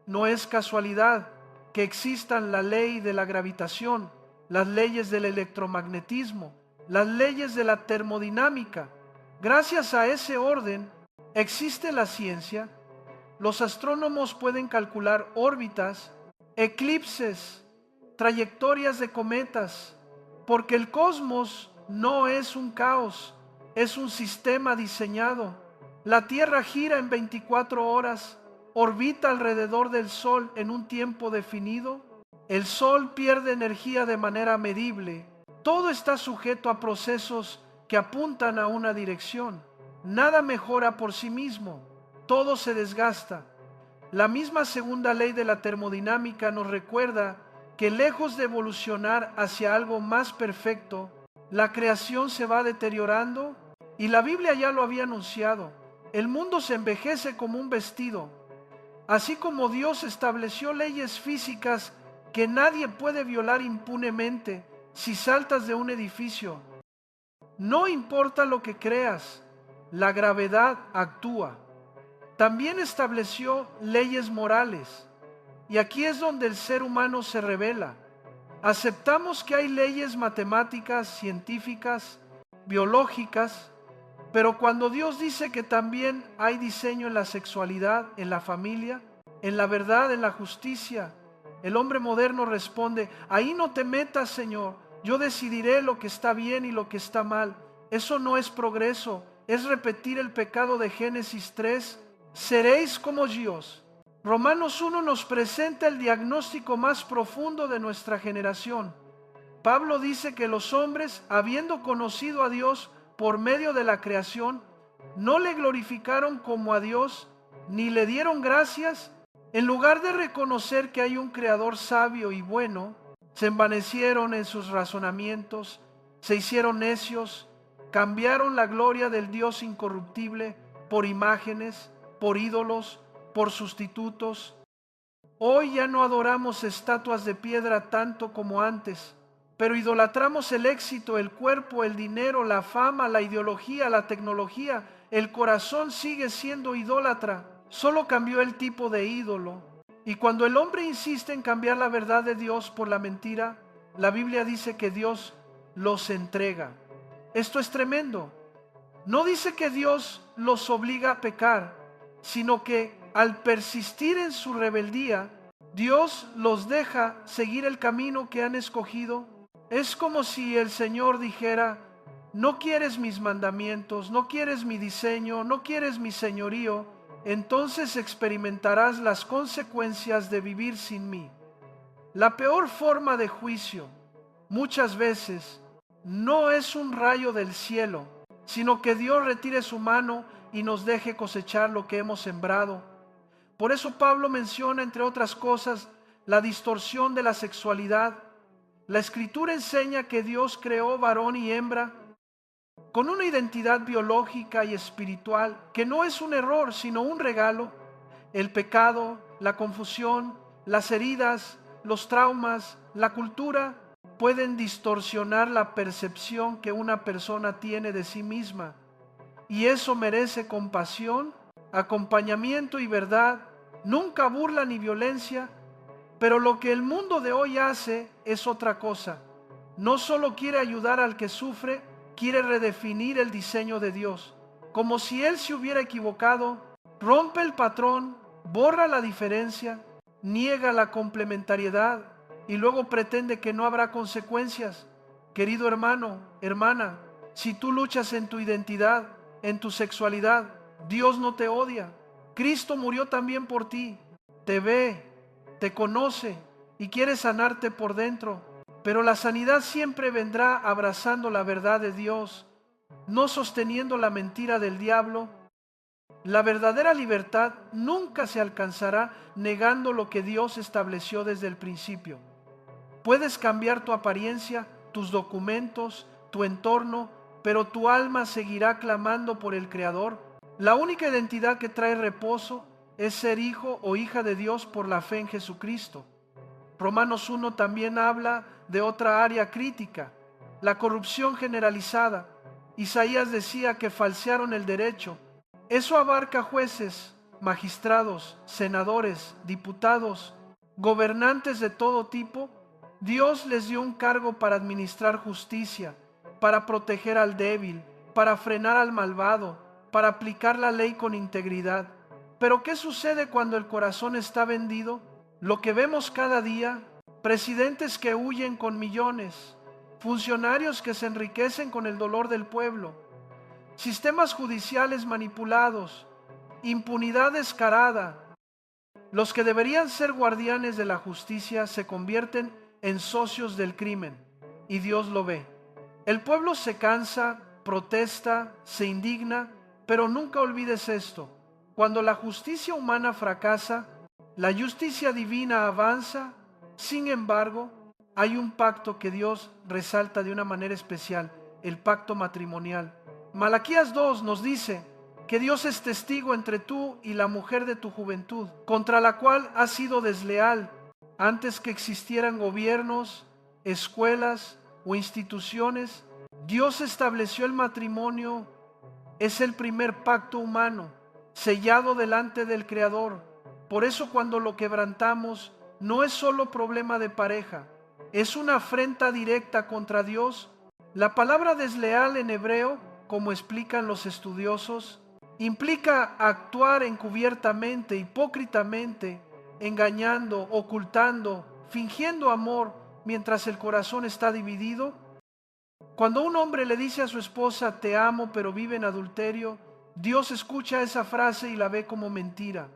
Speaker 1: No es casualidad que existan la ley de la gravitación, las leyes del electromagnetismo, las leyes de la termodinámica. Gracias a ese orden existe la ciencia. Los astrónomos pueden calcular órbitas, eclipses, trayectorias de cometas, porque el cosmos no es un caos, es un sistema diseñado. La Tierra gira en 24 horas, orbita alrededor del Sol en un tiempo definido. El Sol pierde energía de manera medible. Todo está sujeto a procesos que apuntan a una dirección. Nada mejora por sí mismo, todo se desgasta. La misma segunda ley de la termodinámica nos recuerda que lejos de evolucionar hacia algo más perfecto, la creación se va deteriorando y la Biblia ya lo había anunciado. El mundo se envejece como un vestido. Así como Dios estableció leyes físicas que nadie puede violar impunemente si saltas de un edificio. No importa lo que creas, la gravedad actúa. También estableció leyes morales. Y aquí es donde el ser humano se revela. Aceptamos que hay leyes matemáticas, científicas, biológicas, pero cuando Dios dice que también hay diseño en la sexualidad, en la familia, en la verdad, en la justicia, el hombre moderno responde: ahí no te metas, Señor, yo decidiré lo que está bien y lo que está mal. Eso no es progreso, es repetir el pecado de Génesis 3, seréis como Dios. Romanos 1 nos presenta el diagnóstico más profundo de nuestra generación. Pablo dice que los hombres, habiendo conocido a Dios por medio de la creación, no le glorificaron como a Dios, ni le dieron gracias. En lugar de reconocer que hay un Creador sabio y bueno, se envanecieron en sus razonamientos, se hicieron necios, cambiaron la gloria del Dios incorruptible por imágenes, por ídolos, por sustitutos. Hoy ya no adoramos estatuas de piedra tanto como antes, pero idolatramos el éxito, el cuerpo, el dinero, la fama, la ideología, la tecnología. El corazón sigue siendo idólatra, solo cambió el tipo de ídolo. Y cuando el hombre insiste en cambiar la verdad de Dios por la mentira, la Biblia dice que Dios los entrega. Esto es tremendo. No dice que Dios los obliga a pecar, sino que al persistir en su rebeldía, Dios los deja seguir el camino que han escogido. Es como si el Señor dijera: no quieres mis mandamientos, no quieres mi diseño, no quieres mi señorío, entonces experimentarás las consecuencias de vivir sin mí. La peor forma de juicio, muchas veces, no es un rayo del cielo, sino que Dios retire su mano y nos deje cosechar lo que hemos sembrado. Por eso Pablo menciona, entre otras cosas, la distorsión de la sexualidad. La Escritura enseña que Dios creó varón y hembra con una identidad biológica y espiritual que no es un error, sino un regalo. El pecado, la confusión, las heridas, los traumas, la cultura pueden distorsionar la percepción que una persona tiene de sí misma. Y eso merece compasión, acompañamiento y verdad, nunca burla ni violencia. Pero lo que el mundo de hoy hace es otra cosa. No solo quiere ayudar al que sufre, quiere redefinir el diseño de Dios. Como si Él se hubiera equivocado, rompe el patrón, borra la diferencia, niega la complementariedad y luego pretende que no habrá consecuencias. Querido hermano, hermana, si tú luchas en tu identidad, en tu sexualidad, Dios no te odia. Cristo murió también por ti, te ve, te conoce y quiere sanarte por dentro. Pero la sanidad siempre vendrá abrazando la verdad de Dios, no sosteniendo la mentira del diablo. La verdadera libertad nunca se alcanzará negando lo que Dios estableció desde el principio. Puedes cambiar tu apariencia, tus documentos, tu entorno, pero tu alma seguirá clamando por el Creador. La única identidad que trae reposo es ser hijo o hija de Dios por la fe en Jesucristo. Romanos 1 también habla de otra área crítica, la corrupción generalizada. Isaías decía que falsearon el derecho. Eso abarca jueces, magistrados, senadores, diputados, gobernantes de todo tipo. Dios les dio un cargo para administrar justicia, para proteger al débil, para frenar al malvado, para aplicar la ley con integridad. Pero ¿qué sucede cuando el corazón está vendido? Lo que vemos cada día: presidentes que huyen con millones, funcionarios que se enriquecen con el dolor del pueblo, sistemas judiciales manipulados, impunidad descarada. Los que deberían ser guardianes de la justicia se convierten en socios del crimen, y Dios lo ve. El pueblo se cansa, protesta, se indigna, pero nunca olvides esto: cuando la justicia humana fracasa, la justicia divina avanza. Sin embargo, hay un pacto que Dios resalta de una manera especial: el pacto matrimonial. Malaquías 2 nos dice que Dios es testigo entre tú y la mujer de tu juventud, contra la cual has sido desleal antes que existieran gobiernos, escuelas o instituciones. Dios estableció el matrimonio. Es el primer pacto humano, sellado delante del Creador. Por eso cuando lo quebrantamos, no es solo problema de pareja, es una afrenta directa contra Dios. La palabra desleal en hebreo, como explican los estudiosos, implica actuar encubiertamente, hipócritamente, engañando, ocultando, fingiendo amor mientras el corazón está dividido. Cuando un hombre le dice a su esposa te amo pero vive en adulterio, Dios escucha esa frase y la ve como mentira.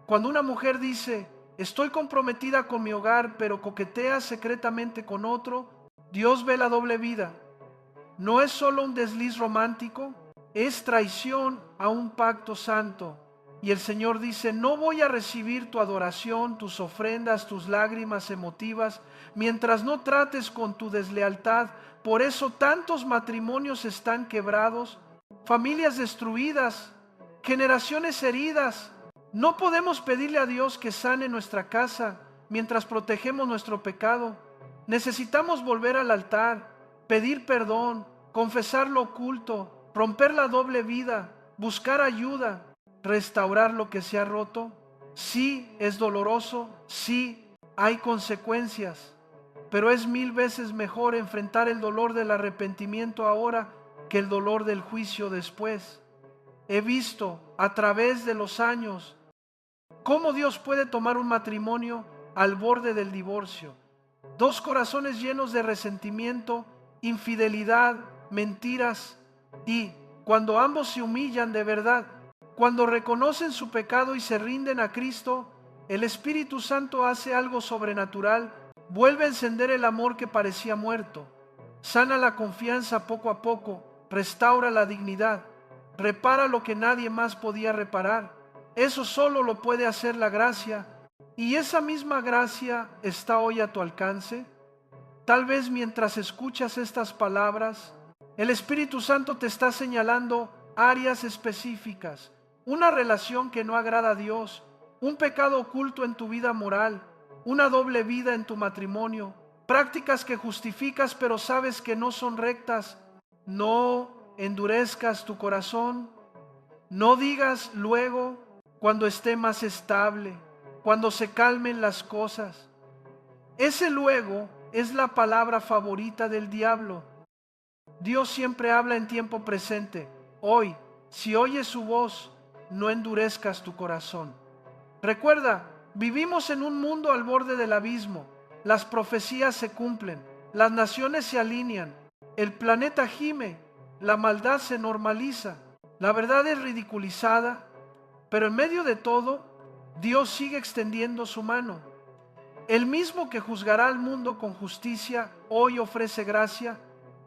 Speaker 1: Cuando una mujer dice estoy comprometida con mi hogar pero coquetea secretamente con otro, Dios ve la doble vida. No es solo un desliz romántico, es traición a un pacto santo. Y el Señor dice: no voy a recibir tu adoración, tus ofrendas, tus lágrimas emotivas, mientras no trates con tu deslealtad. Por eso tantos matrimonios están quebrados, familias destruidas, generaciones heridas. No podemos pedirle a Dios que sane nuestra casa mientras protegemos nuestro pecado. Necesitamos volver al altar, pedir perdón, confesar lo oculto, romper la doble vida, buscar ayuda, restaurar lo que se ha roto. Sí, es doloroso, sí, hay consecuencias, pero es 1000 veces mejor enfrentar el dolor del arrepentimiento ahora que el dolor del juicio después. He visto a través de los años cómo Dios puede tomar un matrimonio al borde del divorcio. Dos corazones llenos de resentimiento, infidelidad, mentiras, y cuando ambos se humillan de verdad, cuando reconocen su pecado y se rinden a Cristo, el Espíritu Santo hace algo sobrenatural. Vuelve a encender el amor que parecía muerto, sana la confianza poco a poco, restaura la dignidad, repara lo que nadie más podía reparar. Eso solo lo puede hacer la gracia, y esa misma gracia está hoy a tu alcance. Tal vez mientras escuchas estas palabras, el Espíritu Santo te está señalando áreas específicas, una relación que no agrada a Dios, un pecado oculto en tu vida moral, una doble vida en tu matrimonio, prácticas que justificas pero sabes que no son rectas. No endurezcas tu corazón, no digas luego, cuando esté más estable, cuando se calmen las cosas. Ese luego es la palabra favorita del diablo. Dios siempre habla en tiempo presente. Hoy, si oyes su voz, no endurezcas tu corazón. Recuerda, vivimos en un mundo al borde del abismo. Las profecías se cumplen, las naciones se alinean, el planeta gime, la maldad se normaliza, la verdad es ridiculizada, pero en medio de todo, Dios sigue extendiendo su mano. El mismo que juzgará al mundo con justicia, hoy ofrece gracia.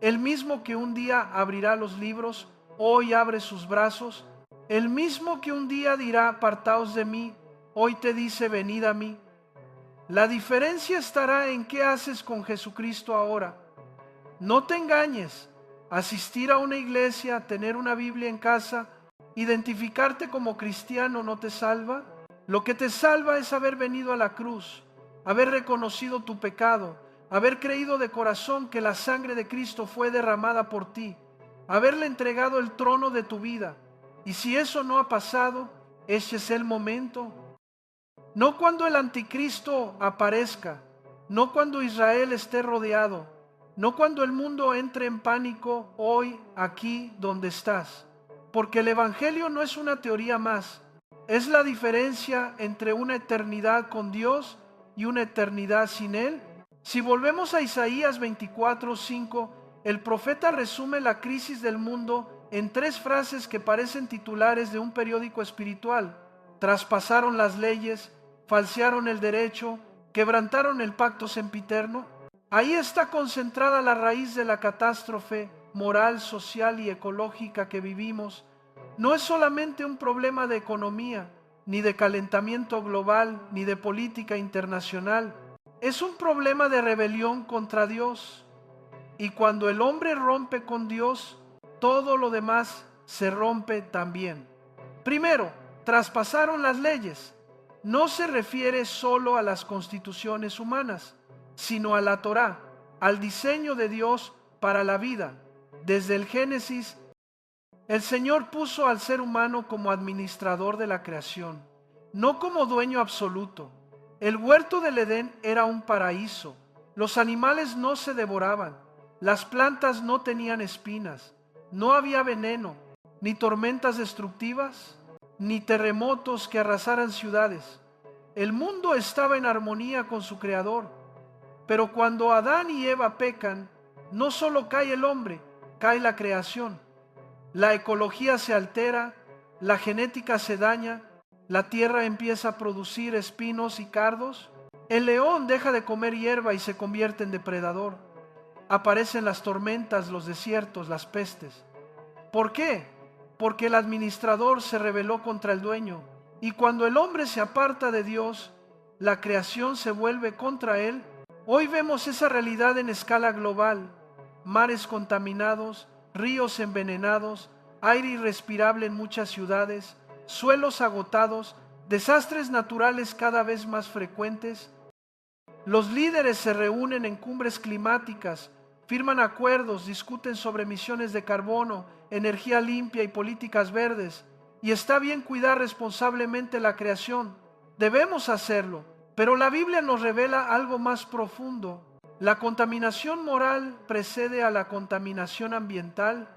Speaker 1: El mismo que un día abrirá los libros, hoy abre sus brazos. El mismo que un día dirá apartaos de mí, hoy te dice venid a mí. La diferencia estará en qué haces con Jesucristo ahora. No te engañes. Asistir a una iglesia, tener una Biblia en casa, identificarte como cristiano no te salva. Lo que te salva es haber venido a la cruz, haber reconocido tu pecado, haber creído de corazón que la sangre de Cristo fue derramada por ti, haberle entregado el trono de tu vida. Y si eso no ha pasado, ese es el momento. No cuando el anticristo aparezca, no cuando Israel esté rodeado, no cuando el mundo entre en pánico hoy, aquí donde estás. Porque el Evangelio no es una teoría más, es la diferencia entre una eternidad con Dios y una eternidad sin Él. Si volvemos a Isaías 24:5, el profeta resume la crisis del mundo en 3 frases que parecen titulares de un periódico espiritual. Traspasaron las leyes, falsearon el derecho, quebrantaron el pacto sempiterno. Ahí está concentrada la raíz de la catástrofe moral, social y ecológica que vivimos. No es solamente un problema de economía, ni de calentamiento global, ni de política internacional. Es un problema de rebelión contra Dios. Y cuando el hombre rompe con Dios, todo lo demás se rompe también. Primero, traspasaron las leyes. No se refiere solo a las constituciones humanas, sino a la Torá, al diseño de Dios para la vida. Desde el Génesis, el Señor puso al ser humano como administrador de la creación, no como dueño absoluto. El huerto del Edén era un paraíso. Los animales no se devoraban, las plantas no tenían espinas, no había veneno, ni tormentas destructivas, ni terremotos que arrasaran ciudades. El mundo estaba en armonía con su Creador. Pero cuando Adán y Eva pecan, no solo cae el hombre, cae la creación. La ecología se altera, la genética se daña, la tierra empieza a producir espinos y cardos. El león deja de comer hierba y se convierte en depredador. Aparecen las tormentas, los desiertos, las pestes. ¿Por qué? Porque el administrador se rebeló contra el dueño. Y cuando el hombre se aparta de Dios, la creación se vuelve contra él. Hoy vemos esa realidad en escala global: mares contaminados, ríos envenenados, aire irrespirable en muchas ciudades, suelos agotados, desastres naturales cada vez más frecuentes. Los líderes se reúnen en cumbres climáticas, firman acuerdos, discuten sobre emisiones de carbono, energía limpia y políticas verdes. Y está bien cuidar responsablemente la creación. Debemos hacerlo. Pero la Biblia nos revela algo más profundo. La contaminación moral precede a la contaminación ambiental.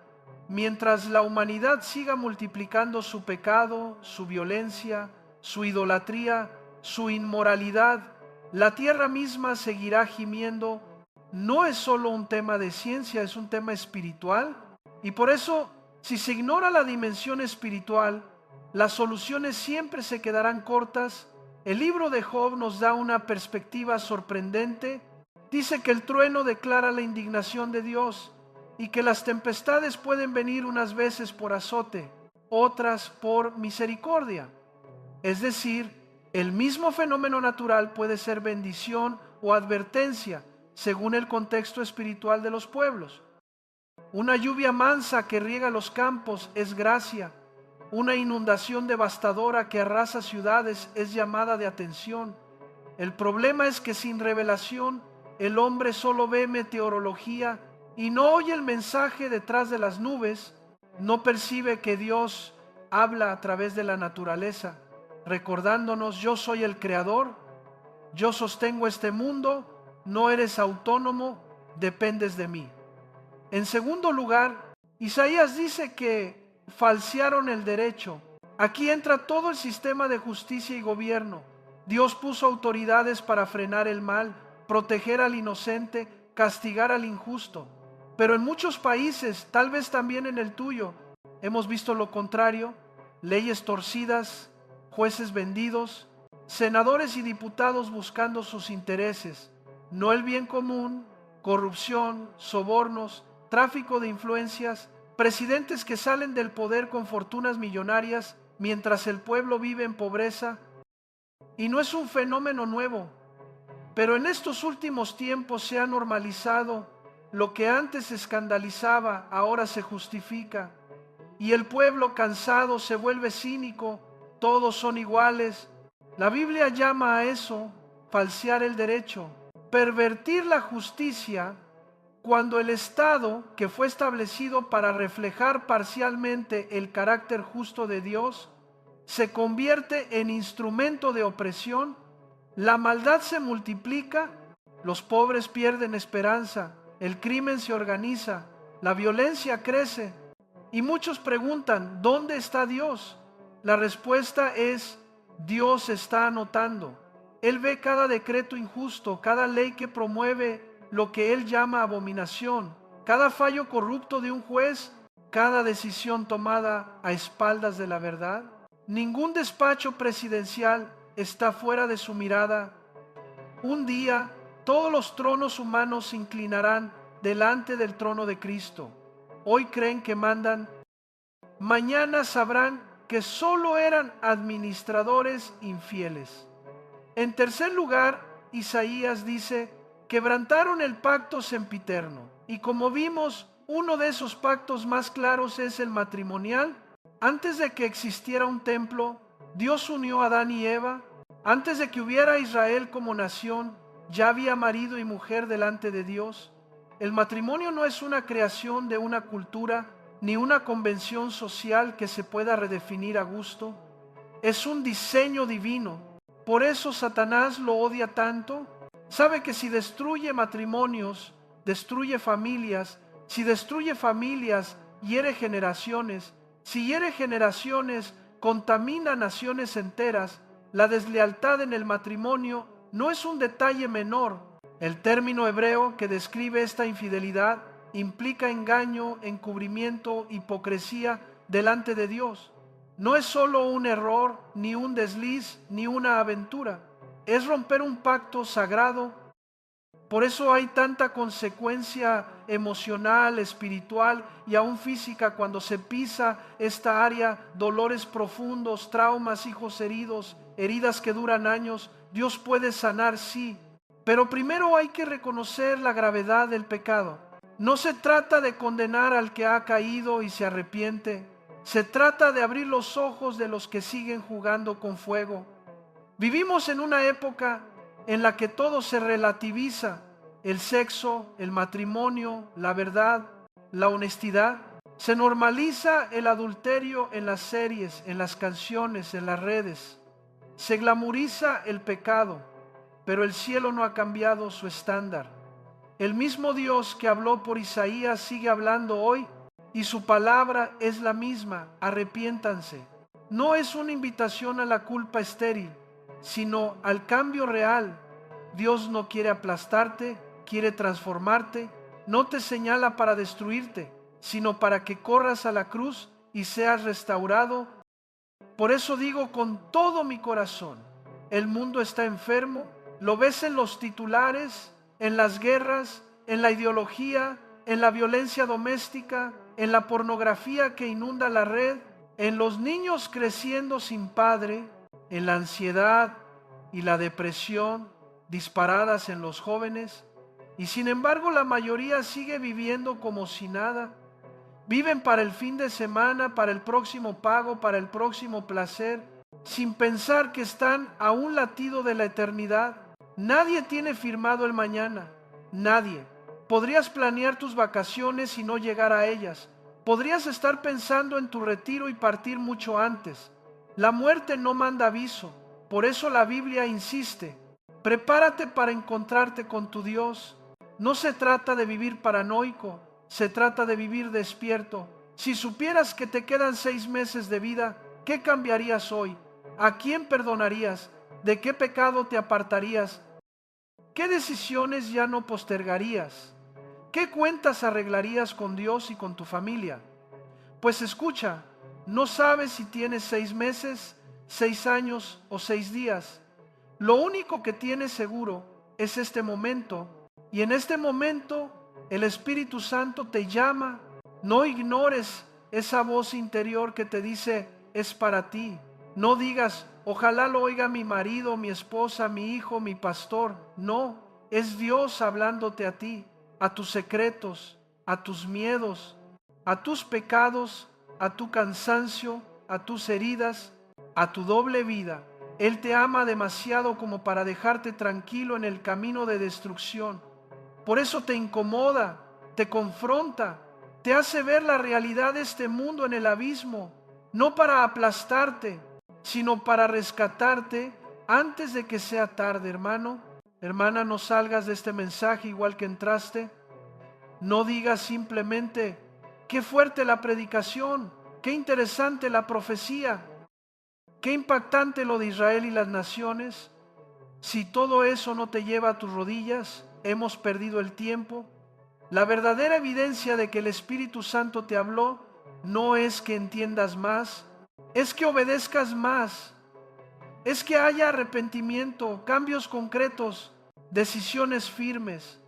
Speaker 1: Mientras la humanidad siga multiplicando su pecado, su violencia, su idolatría, su inmoralidad, la tierra misma seguirá gimiendo. No es solo un tema de ciencia, es un tema espiritual. Y por eso, si se ignora la dimensión espiritual, las soluciones siempre se quedarán cortas. El libro de Job nos da una perspectiva sorprendente. Dice que el trueno declara la indignación de Dios y que las tempestades pueden venir unas veces por azote, otras por misericordia. Es decir, el mismo fenómeno natural puede ser bendición o advertencia según el contexto espiritual de los pueblos. Una lluvia mansa que riega los campos es gracia. Una inundación devastadora que arrasa ciudades es llamada de atención. El problema es que sin revelación, el hombre solo ve meteorología y no oye el mensaje detrás de las nubes, no percibe que Dios habla a través de la naturaleza, recordándonos: yo soy el creador, yo sostengo este mundo, no eres autónomo, dependes de mí. En segundo lugar, Isaías dice que falsearon el derecho. Aquí entra todo el sistema de justicia y gobierno. Dios puso autoridades para frenar el mal, proteger al inocente, castigar al injusto. Pero en muchos países, tal vez también en el tuyo, hemos visto lo contrario: leyes torcidas, jueces vendidos, senadores y diputados buscando sus intereses, no el bien común, corrupción, sobornos, tráfico de influencias, presidentes que salen del poder con fortunas millonarias mientras el pueblo vive en pobreza. Y no es un fenómeno nuevo, pero en estos últimos tiempos se ha normalizado. Lo que antes escandalizaba, ahora se justifica. Y el pueblo cansado se vuelve cínico. Todos son iguales. La Biblia llama a eso falsear el derecho, pervertir la justicia, cuando el Estado, que fue establecido para reflejar parcialmente el carácter justo de Dios, se convierte en instrumento de opresión. La maldad se multiplica, los pobres pierden esperanza, el crimen se organiza, la violencia crece. Y muchos preguntan, ¿dónde está Dios? La respuesta es, Dios está anotando. Él ve cada decreto injusto, cada ley que promueve lo que Él llama abominación, cada fallo corrupto de un juez, cada decisión tomada a espaldas de la verdad. Ningún despacho presidencial está fuera de su mirada. Un día, todos los tronos humanos se inclinarán delante del trono de Cristo. Hoy creen que mandan, mañana sabrán que solo eran administradores infieles. En tercer lugar, Isaías dice, quebrantaron el pacto sempiterno. Y como vimos, uno de esos pactos más claros es el matrimonial. Antes de que existiera un templo, Dios unió a Adán y Eva. Antes de que hubiera Israel como nación, ya había marido y mujer delante de Dios. El matrimonio no es una creación de una cultura, ni una convención social que se pueda redefinir a gusto. Es un diseño divino. Por eso Satanás lo odia tanto. Sabe que si destruye matrimonios, destruye familias. Si destruye familias, hiere generaciones. Si hiere generaciones, contamina naciones enteras. La deslealtad en el matrimonio no es un detalle menor. El término hebreo que describe esta infidelidad implica engaño, encubrimiento, hipocresía delante de Dios. No es solo un error, ni un desliz, ni una aventura. Es romper un pacto sagrado. Por eso hay tanta consecuencia emocional, espiritual y aún física cuando se pisa esta área, dolores profundos, traumas, hijos heridos, heridas que duran años. Dios puede sanar, sí, pero primero hay que reconocer la gravedad del pecado. No se trata de condenar al que ha caído y se arrepiente. Se trata de abrir los ojos de los que siguen jugando con fuego. Vivimos en una época en la que todo se relativiza: el sexo, el matrimonio, la verdad, la honestidad. Se normaliza el adulterio en las series, en las canciones, en las redes. Se glamoriza el pecado, pero el cielo no ha cambiado su estándar. El mismo Dios que habló por Isaías sigue hablando hoy, y su palabra es la misma: arrepiéntanse. No es una invitación a la culpa estéril, sino al cambio real. Dios no quiere aplastarte, quiere transformarte. No te señala para destruirte, sino para que corras a la cruz y seas restaurado. Por eso digo con todo mi corazón, el mundo está enfermo. Lo ves en los titulares, en las guerras, en la ideología, en la violencia doméstica, en la pornografía que inunda la red, en los niños creciendo sin padre, en la ansiedad y la depresión disparadas en los jóvenes. Y sin embargo la mayoría sigue viviendo como si nada. Viven para el fin de semana, para el próximo pago, para el próximo placer, sin pensar que están a un latido de la eternidad. Nadie tiene firmado el mañana, nadie. Podrías planear tus vacaciones y no llegar a ellas. Podrías estar pensando en tu retiro y partir mucho antes. La muerte no manda aviso, por eso la Biblia insiste: prepárate para encontrarte con tu Dios. No se trata de vivir paranoico, se trata de vivir despierto. Si supieras que te quedan 6 meses de vida, ¿qué cambiarías hoy? ¿A quién perdonarías? ¿De qué pecado te apartarías? ¿Qué decisiones ya no postergarías? ¿Qué cuentas arreglarías con Dios y con tu familia? Pues escucha, no sabes si tienes 6 meses, 6 años o 6 días. Lo único que tienes seguro es este momento, y en este momento el Espíritu Santo te llama. No ignores esa voz interior que te dice: es para ti. No digas: ojalá lo oiga mi marido, mi esposa, mi hijo, mi pastor. No, es Dios hablándote a ti, a tus secretos, a tus miedos, a tus pecados, a tu cansancio, a tus heridas, a tu doble vida. Él te ama demasiado como para dejarte tranquilo en el camino de destrucción. Por eso te incomoda, te confronta, te hace ver la realidad de este mundo en el abismo, no para aplastarte, sino para rescatarte antes de que sea tarde, hermano. Hermana, no salgas de este mensaje igual que entraste. No digas simplemente, qué fuerte la predicación, qué interesante la profecía, qué impactante lo de Israel y las naciones. Si todo eso no te lleva a tus rodillas, hemos perdido el tiempo. La verdadera evidencia de que el Espíritu Santo te habló no es que entiendas más, es que obedezcas más, es que haya arrepentimiento, cambios concretos, decisiones firmes.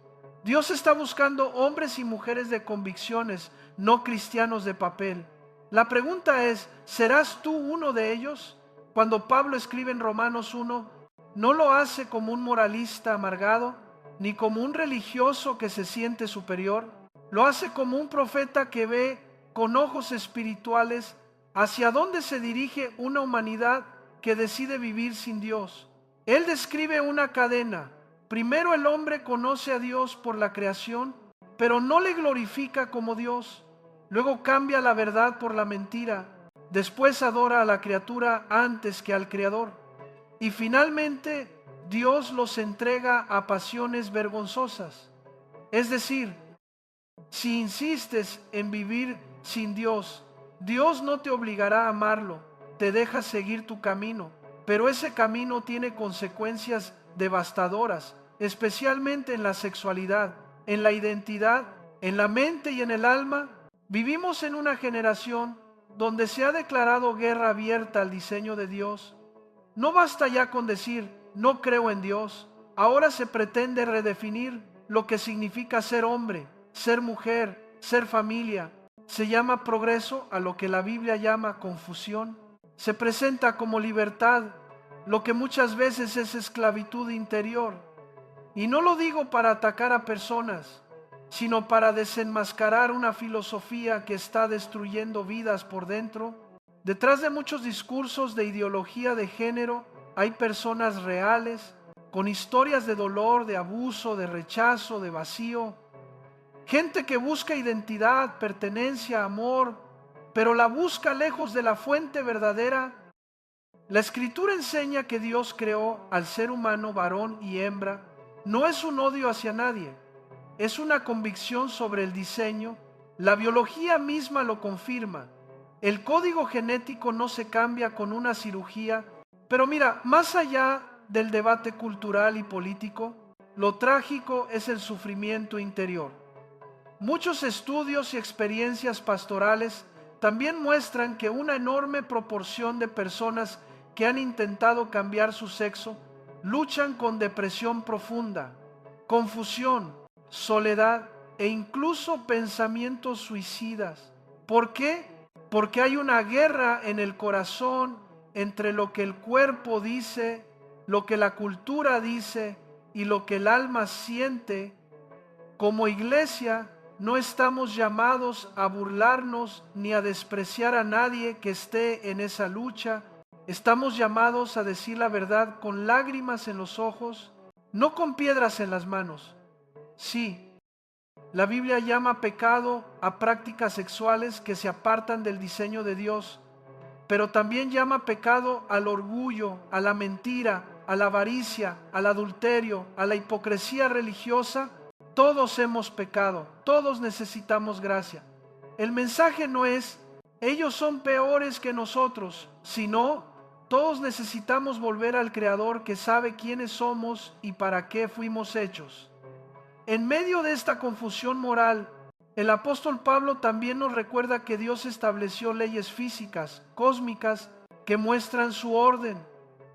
Speaker 1: Dios está buscando hombres y mujeres de convicciones, no cristianos de papel. La pregunta es, ¿serás tú uno de ellos? Cuando Pablo escribe en Romanos 1, no lo hace como un moralista amargado, ni como un religioso que se siente superior. Lo hace como un profeta que ve con ojos espirituales hacia dónde se dirige una humanidad que decide vivir sin Dios. Él describe una cadena. Primero el hombre conoce a Dios por la creación, pero no le glorifica como Dios. Luego cambia la verdad por la mentira. Después adora a la criatura antes que al Creador. Y finalmente Dios los entrega a pasiones vergonzosas. Es decir, si insistes en vivir sin Dios, Dios no te obligará a amarlo, te deja seguir tu camino, pero ese camino tiene consecuencias devastadoras, especialmente en la sexualidad, en la identidad, en la mente y en el alma. Vivimos en una generación donde se ha declarado guerra abierta al diseño de Dios. No basta ya con decir, no creo en Dios. Ahora se pretende redefinir lo que significa ser hombre, ser mujer, ser familia. Se llama progreso a lo que la Biblia llama confusión. Se presenta como libertad lo que muchas veces es esclavitud interior. Y no lo digo para atacar a personas, sino para desenmascarar una filosofía que está destruyendo vidas por dentro. Detrás de muchos discursos de ideología de género hay personas reales, con historias de dolor, de abuso, de rechazo, de vacío. Gente que busca identidad, pertenencia, amor, pero la busca lejos de la fuente verdadera. La Escritura enseña que Dios creó al ser humano varón y hembra. No es un odio hacia nadie, es una convicción sobre el diseño. La biología misma lo confirma. El código genético no se cambia con una cirugía. Pero mira, más allá del debate cultural y político, lo trágico es el sufrimiento interior. Muchos estudios y experiencias pastorales también muestran que una enorme proporción de personas que han intentado cambiar su sexo luchan con depresión profunda, confusión, soledad e incluso pensamientos suicidas. ¿Por qué? Porque hay una guerra en el corazón entre lo que el cuerpo dice, lo que la cultura dice y lo que el alma siente. Como iglesia no estamos llamados a burlarnos ni a despreciar a nadie que esté en esa lucha. Estamos llamados a decir la verdad con lágrimas en los ojos, no con piedras en las manos. Sí, la Biblia llama pecado a prácticas sexuales que se apartan del diseño de Dios, pero también llama pecado al orgullo, a la mentira, a la avaricia, al adulterio, a la hipocresía religiosa. Todos hemos pecado, todos necesitamos gracia. El mensaje no es, ellos son peores que nosotros, sino, todos necesitamos volver al Creador que sabe quiénes somos y para qué fuimos hechos. En medio de esta confusión moral, el apóstol Pablo también nos recuerda que Dios estableció leyes físicas, cósmicas, que muestran su orden.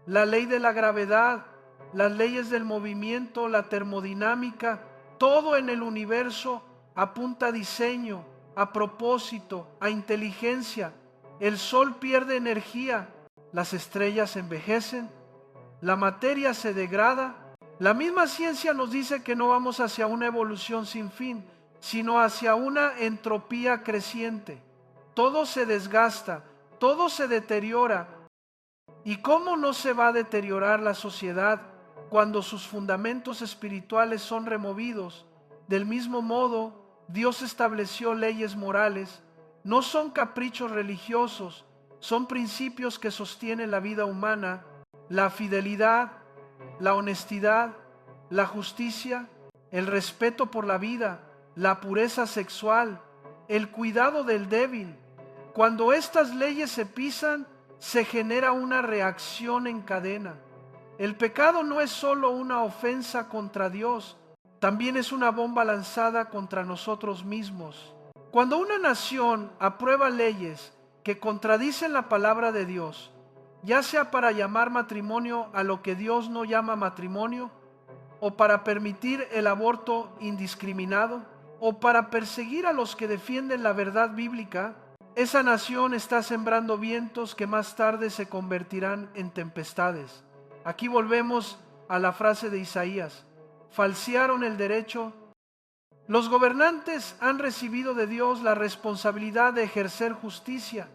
Speaker 1: La ley de la gravedad, las leyes del movimiento, la termodinámica, todo en el universo apunta a diseño, a propósito, a inteligencia. El sol pierde energía, las estrellas envejecen, la materia se degrada. La misma ciencia nos dice que no vamos hacia una evolución sin fin, sino hacia una entropía creciente. Todo se desgasta, todo se deteriora. ¿Y cómo no se va a deteriorar la sociedad cuando sus fundamentos espirituales son removidos? Del mismo modo, Dios estableció leyes morales. No son caprichos religiosos, son principios que sostienen la vida humana, la fidelidad, la honestidad, la justicia, el respeto por la vida, la pureza sexual, el cuidado del débil. Cuando estas leyes se pisan, se genera una reacción en cadena. El pecado no es solo una ofensa contra Dios, también es una bomba lanzada contra nosotros mismos. Cuando una nación aprueba leyes que contradicen la palabra de Dios, ya sea para llamar matrimonio a lo que Dios no llama matrimonio, o para permitir el aborto indiscriminado, o para perseguir a los que defienden la verdad bíblica, esa nación está sembrando vientos que más tarde se convertirán en tempestades. Aquí volvemos a la frase de Isaías: falsearon el derecho. Los gobernantes han recibido de Dios la responsabilidad de ejercer justicia,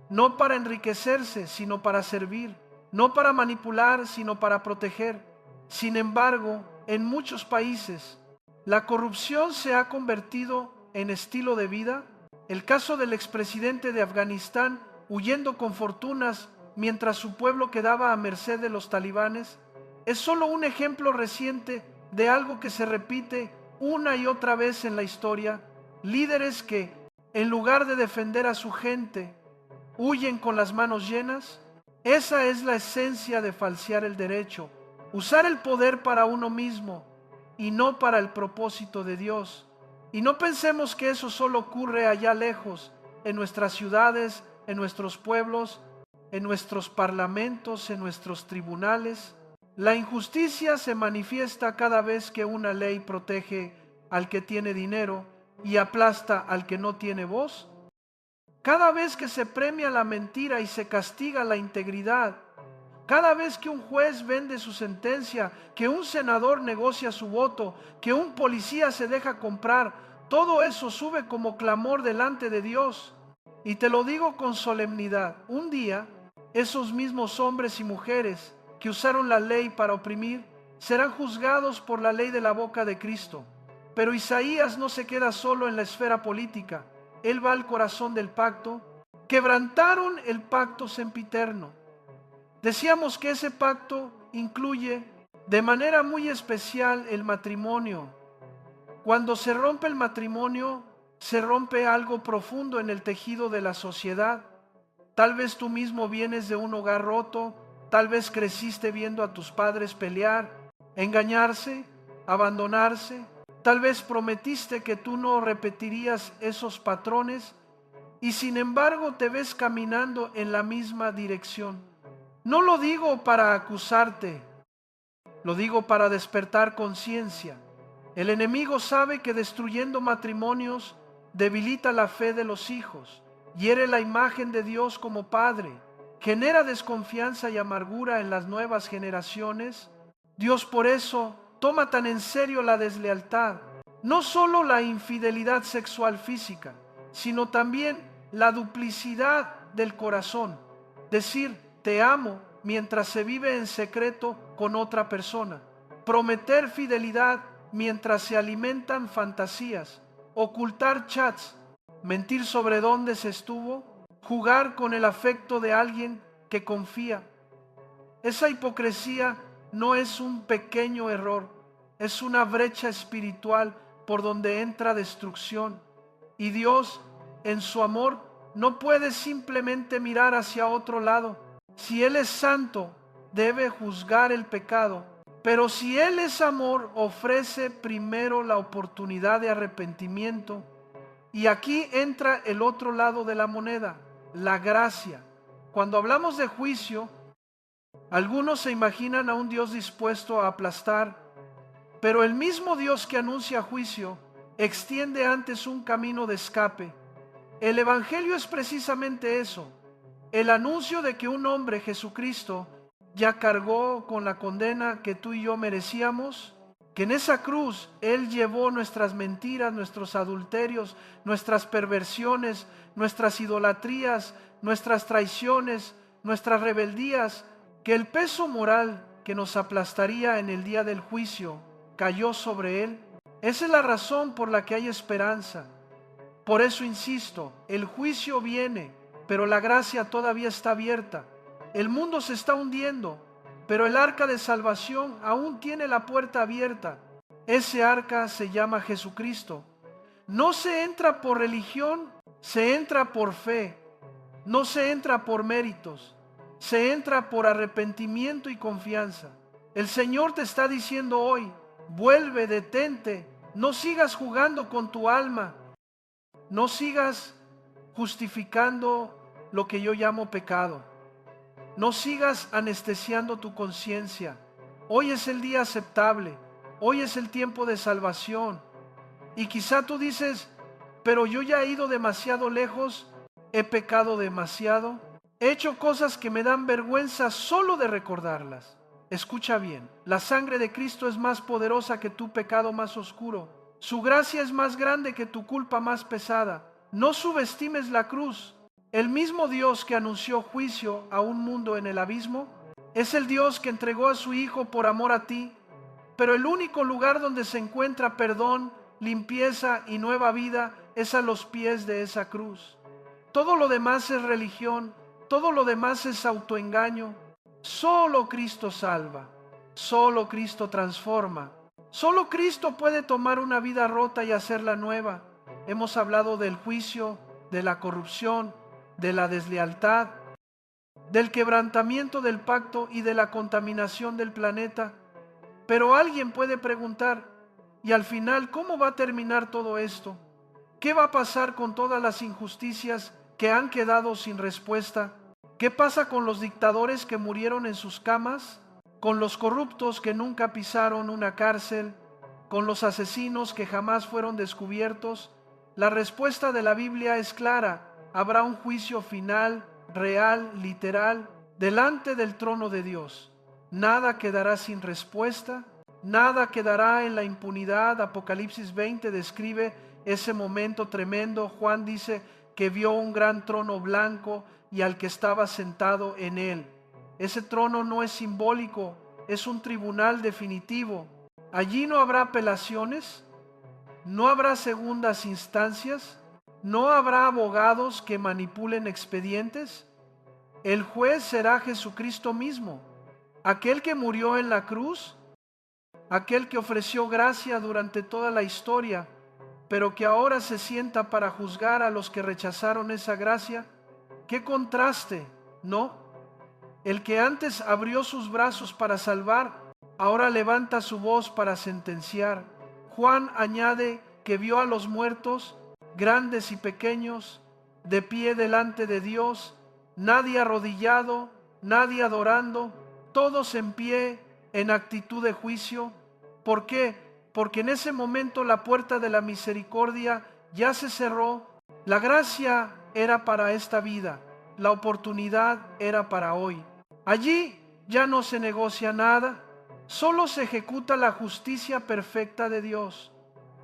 Speaker 1: no para enriquecerse, sino para servir, no para manipular, sino para proteger. Sin embargo, en muchos países, la corrupción se ha convertido en estilo de vida. El caso del expresidente de Afganistán huyendo con fortunas mientras su pueblo quedaba a merced de los talibanes es solo un ejemplo reciente de algo que se repite una y otra vez en la historia. Líderes que, en lugar de defender a su gente, huyen con las manos llenas. Esa es la esencia de falsear el derecho, usar el poder para uno mismo y no para el propósito de Dios. Y no pensemos que eso solo ocurre allá lejos, en nuestras ciudades, en nuestros pueblos, en nuestros parlamentos, en nuestros tribunales. La injusticia se manifiesta cada vez que una ley protege al que tiene dinero y aplasta al que no tiene voz. Cada vez que se premia la mentira y se castiga la integridad. Cada vez que un juez vende su sentencia, que un senador negocia su voto, que un policía se deja comprar, todo eso sube como clamor delante de Dios. Y te lo digo con solemnidad, un día esos mismos hombres y mujeres que usaron la ley para oprimir serán juzgados por la ley de la boca de Cristo. Pero Isaías no se queda solo en la esfera política, él va al corazón del pacto. Quebrantaron el pacto sempiterno. Decíamos que ese pacto incluye de manera muy especial el matrimonio. Cuando se rompe el matrimonio, se rompe algo profundo en el tejido de la sociedad. Tal vez tú mismo vienes de un hogar roto, tal vez creciste viendo a tus padres pelear, engañarse, abandonarse. Tal vez prometiste que tú no repetirías esos patrones y sin embargo te ves caminando en la misma dirección. No lo digo para acusarte, lo digo para despertar conciencia. El enemigo sabe que destruyendo matrimonios debilita la fe de los hijos, hiere la imagen de Dios como padre, genera desconfianza y amargura en las nuevas generaciones. Dios por eso toma tan en serio la deslealtad, no solo la infidelidad sexual física, sino también la duplicidad del corazón, decir te amo mientras se vive en secreto con otra persona, prometer fidelidad mientras se alimentan fantasías, ocultar chats, mentir sobre dónde se estuvo, jugar con el afecto de alguien que confía. Esa hipocresía no es un pequeño error, es una brecha espiritual por donde entra destrucción. Y Dios, en su amor, no puede simplemente mirar hacia otro lado. Si Él es santo, debe juzgar el pecado. Pero si Él es amor, ofrece primero la oportunidad de arrepentimiento. Y aquí entra el otro lado de la moneda, la gracia. Cuando hablamos de juicio, algunos se imaginan a un Dios dispuesto a aplastar, pero el mismo Dios que anuncia juicio extiende antes un camino de escape. El Evangelio es precisamente eso, el anuncio de que un hombre, Jesucristo, ya cargó con la condena que tú y yo merecíamos, que en esa cruz Él llevó nuestras mentiras, nuestros adulterios, nuestras perversiones, nuestras idolatrías, nuestras traiciones, nuestras rebeldías, que el peso moral que nos aplastaría en el día del juicio cayó sobre Él. Esa es la razón por la que hay esperanza. Por eso insisto, el juicio viene, pero la gracia todavía está abierta. El mundo se está hundiendo, pero el arca de salvación aún tiene la puerta abierta. Ese arca se llama Jesucristo. No se entra por religión, se entra por fe. No se entra por méritos, se entra por arrepentimiento y confianza. El Señor te está diciendo hoy, vuelve, detente, no sigas jugando con tu alma, no sigas justificando lo que yo llamo pecado, no sigas anestesiando tu conciencia. Hoy es el día aceptable, hoy es el tiempo de salvación. Y quizá tú dices, pero yo ya he ido demasiado lejos, he pecado demasiado, he hecho cosas que me dan vergüenza solo de recordarlas. Escucha bien, la sangre de Cristo es más poderosa que tu pecado más oscuro. Su gracia es más grande que tu culpa más pesada. No subestimes la cruz. El mismo Dios que anunció juicio a un mundo en el abismo, es el Dios que entregó a su Hijo por amor a ti. Pero el único lugar donde se encuentra perdón, limpieza y nueva vida es a los pies de esa cruz. Todo lo demás es religión, todo lo demás es autoengaño. Solo Cristo salva, solo Cristo transforma, solo Cristo puede tomar una vida rota y hacerla nueva. Hemos hablado del juicio, de la corrupción, de la deslealtad, del quebrantamiento del pacto y de la contaminación del planeta. Pero alguien puede preguntar, ¿y al final cómo va a terminar todo esto? ¿Qué va a pasar con todas las injusticias que han quedado sin respuesta? ¿Qué pasa con los dictadores que murieron en sus camas? ¿Con los corruptos que nunca pisaron una cárcel? ¿Con los asesinos que jamás fueron descubiertos? La respuesta de la Biblia es clara. Habrá un juicio final, real, literal, delante del trono de Dios. Nada quedará sin respuesta, nada quedará en la impunidad. Apocalipsis 20 describe ese momento tremendo. Juan dice que vio un gran trono blanco y al que estaba sentado en él. Ese trono no es simbólico, es un tribunal definitivo. Allí no habrá apelaciones, no habrá segundas instancias, no habrá abogados que manipulen expedientes. El juez será Jesucristo mismo, aquel que murió en la cruz, aquel que ofreció gracia durante toda la historia, pero que ahora se sienta para juzgar a los que rechazaron esa gracia. ¡Qué contraste!, ¿no? El que antes abrió sus brazos para salvar, ahora levanta su voz para sentenciar. Juan añade que vio a los muertos, grandes y pequeños, de pie delante de Dios, nadie arrodillado, nadie adorando, todos en pie, en actitud de juicio. ¿Por qué? Porque en ese momento la puerta de la misericordia ya se cerró. La gracia era para esta vida, la oportunidad era para hoy. Allí ya no se negocia nada, solo se ejecuta la justicia perfecta de Dios.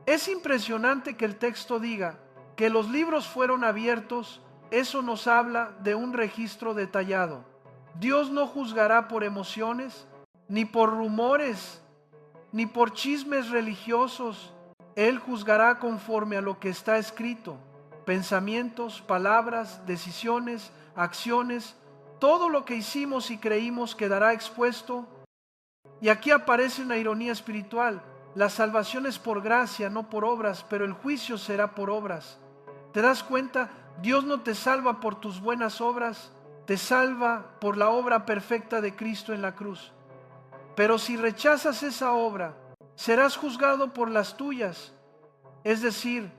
Speaker 1: Es impresionante que el texto diga que los libros fueron abiertos. Eso nos habla de un registro detallado. Dios no juzgará por emociones, ni por rumores, ni por chismes religiosos. Él juzgará conforme a lo que está escrito. Pensamientos, palabras, decisiones, acciones, todo lo que hicimos y creímos quedará expuesto. Y aquí aparece una ironía espiritual. La salvación es por gracia, no por obras, pero el juicio será por obras. ¿Te das cuenta? Dios no te salva por tus buenas obras, te salva por la obra perfecta de Cristo en la cruz. Pero si rechazas esa obra, serás juzgado por las tuyas. Es decir,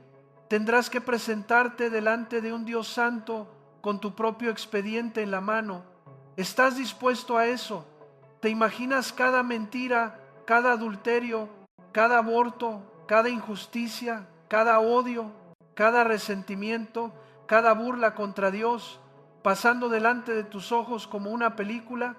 Speaker 1: tendrás que presentarte delante de un Dios santo con tu propio expediente en la mano. ¿Estás dispuesto a eso? ¿Te imaginas cada mentira, cada adulterio, cada aborto, cada injusticia, cada odio, cada resentimiento, cada burla contra Dios, pasando delante de tus ojos como una película?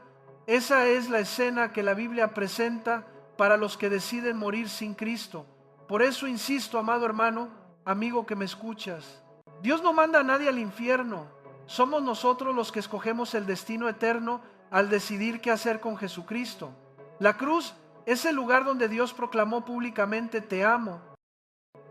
Speaker 1: Esa es la escena que la Biblia presenta para los que deciden morir sin Cristo. Por eso insisto, amado hermano, amigo que me escuchas, Dios no manda a nadie al infierno. Somos nosotros los que escogemos el destino eterno al decidir qué hacer con Jesucristo. La cruz es el lugar donde Dios proclamó públicamente: te amo.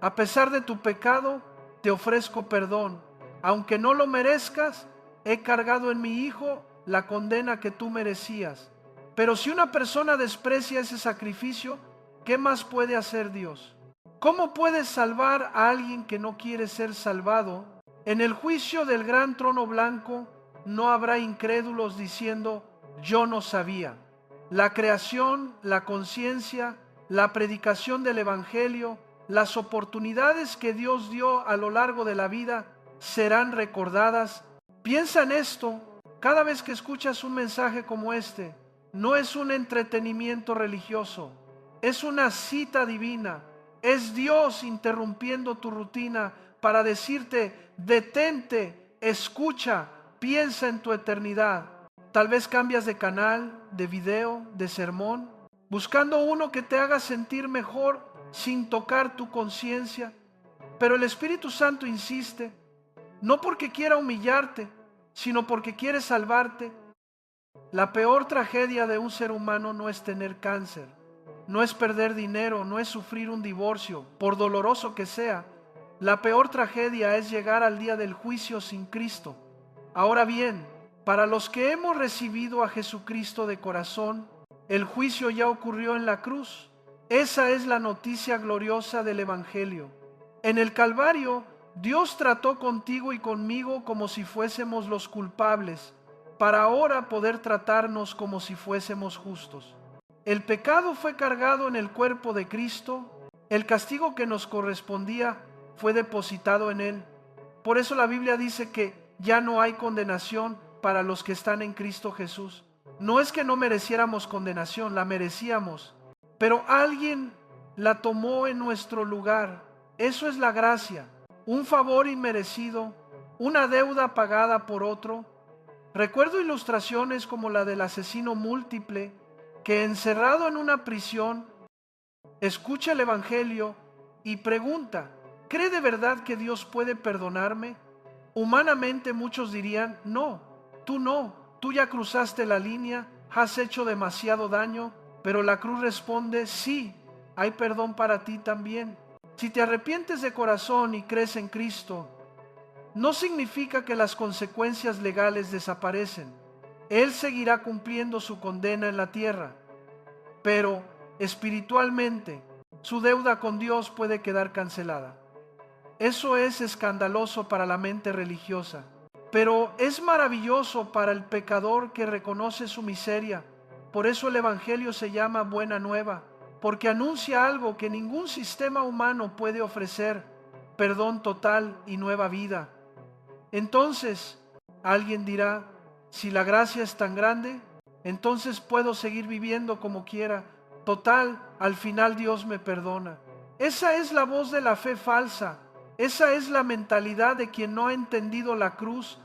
Speaker 1: A pesar de tu pecado, te ofrezco perdón. Aunque no lo merezcas, he cargado en mi Hijo la condena que tú merecías. Pero si una persona desprecia ese sacrificio, ¿qué más puede hacer Dios? ¿Cómo puedes salvar a alguien que no quiere ser salvado? En el juicio del gran trono blanco no habrá incrédulos diciendo, yo no sabía. La creación, la conciencia, la predicación del Evangelio, las oportunidades que Dios dio a lo largo de la vida serán recordadas. Piensa en esto cada vez que escuchas un mensaje como este. No es un entretenimiento religioso, es una cita divina. Es Dios interrumpiendo tu rutina para decirte, detente, escucha, piensa en tu eternidad. Tal vez cambias de canal, de video, de sermón, buscando uno que te haga sentir mejor sin tocar tu conciencia. Pero el Espíritu Santo insiste, no porque quiera humillarte, sino porque quiere salvarte. La peor tragedia de un ser humano no es tener cáncer, no es perder dinero, no es sufrir un divorcio, por doloroso que sea. La peor tragedia es llegar al día del juicio sin Cristo. Ahora bien, para los que hemos recibido a Jesucristo de corazón, el juicio ya ocurrió en la cruz. Esa es la noticia gloriosa del Evangelio. En el Calvario, Dios trató contigo y conmigo como si fuésemos los culpables, para ahora poder tratarnos como si fuésemos justos. El pecado fue cargado en el cuerpo de Cristo, el castigo que nos correspondía fue depositado en Él. Por eso la Biblia dice que ya no hay condenación para los que están en Cristo Jesús. No es que no mereciéramos condenación, la merecíamos, pero alguien la tomó en nuestro lugar. Eso es la gracia, un favor inmerecido, una deuda pagada por otro. Recuerdo ilustraciones como la del asesino múltiple que, encerrado en una prisión, escucha el Evangelio y pregunta, ¿cree de verdad que Dios puede perdonarme? Humanamente muchos dirían, no, tú ya cruzaste la línea, has hecho demasiado daño, pero la cruz responde, sí, hay perdón para ti también. Si te arrepientes de corazón y crees en Cristo, no significa que las consecuencias legales desaparecen. Él seguirá cumpliendo su condena en la tierra, pero espiritualmente su deuda con Dios puede quedar cancelada. Eso es escandaloso para la mente religiosa, pero es maravilloso para el pecador que reconoce su miseria. Por eso el Evangelio se llama Buena Nueva, porque anuncia algo que ningún sistema humano puede ofrecer: perdón total y nueva vida. Entonces, alguien dirá, si la gracia es tan grande, entonces puedo seguir viviendo como quiera. Total, al final Dios me perdona. Esa es la voz de la fe falsa. Esa es la mentalidad de quien no ha entendido la cruz.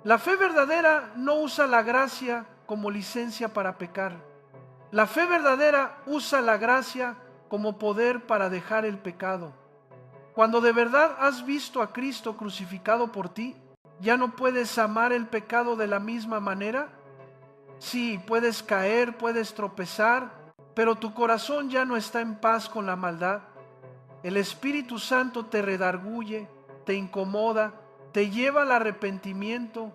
Speaker 1: La fe verdadera no usa la gracia como licencia para pecar. La fe verdadera usa la gracia como poder para dejar el pecado. Cuando de verdad has visto a Cristo crucificado por ti, ¿ya no puedes amar el pecado de la misma manera? Sí, puedes caer, puedes tropezar, pero tu corazón ya no está en paz con la maldad. El Espíritu Santo te redarguye, te incomoda, te lleva al arrepentimiento.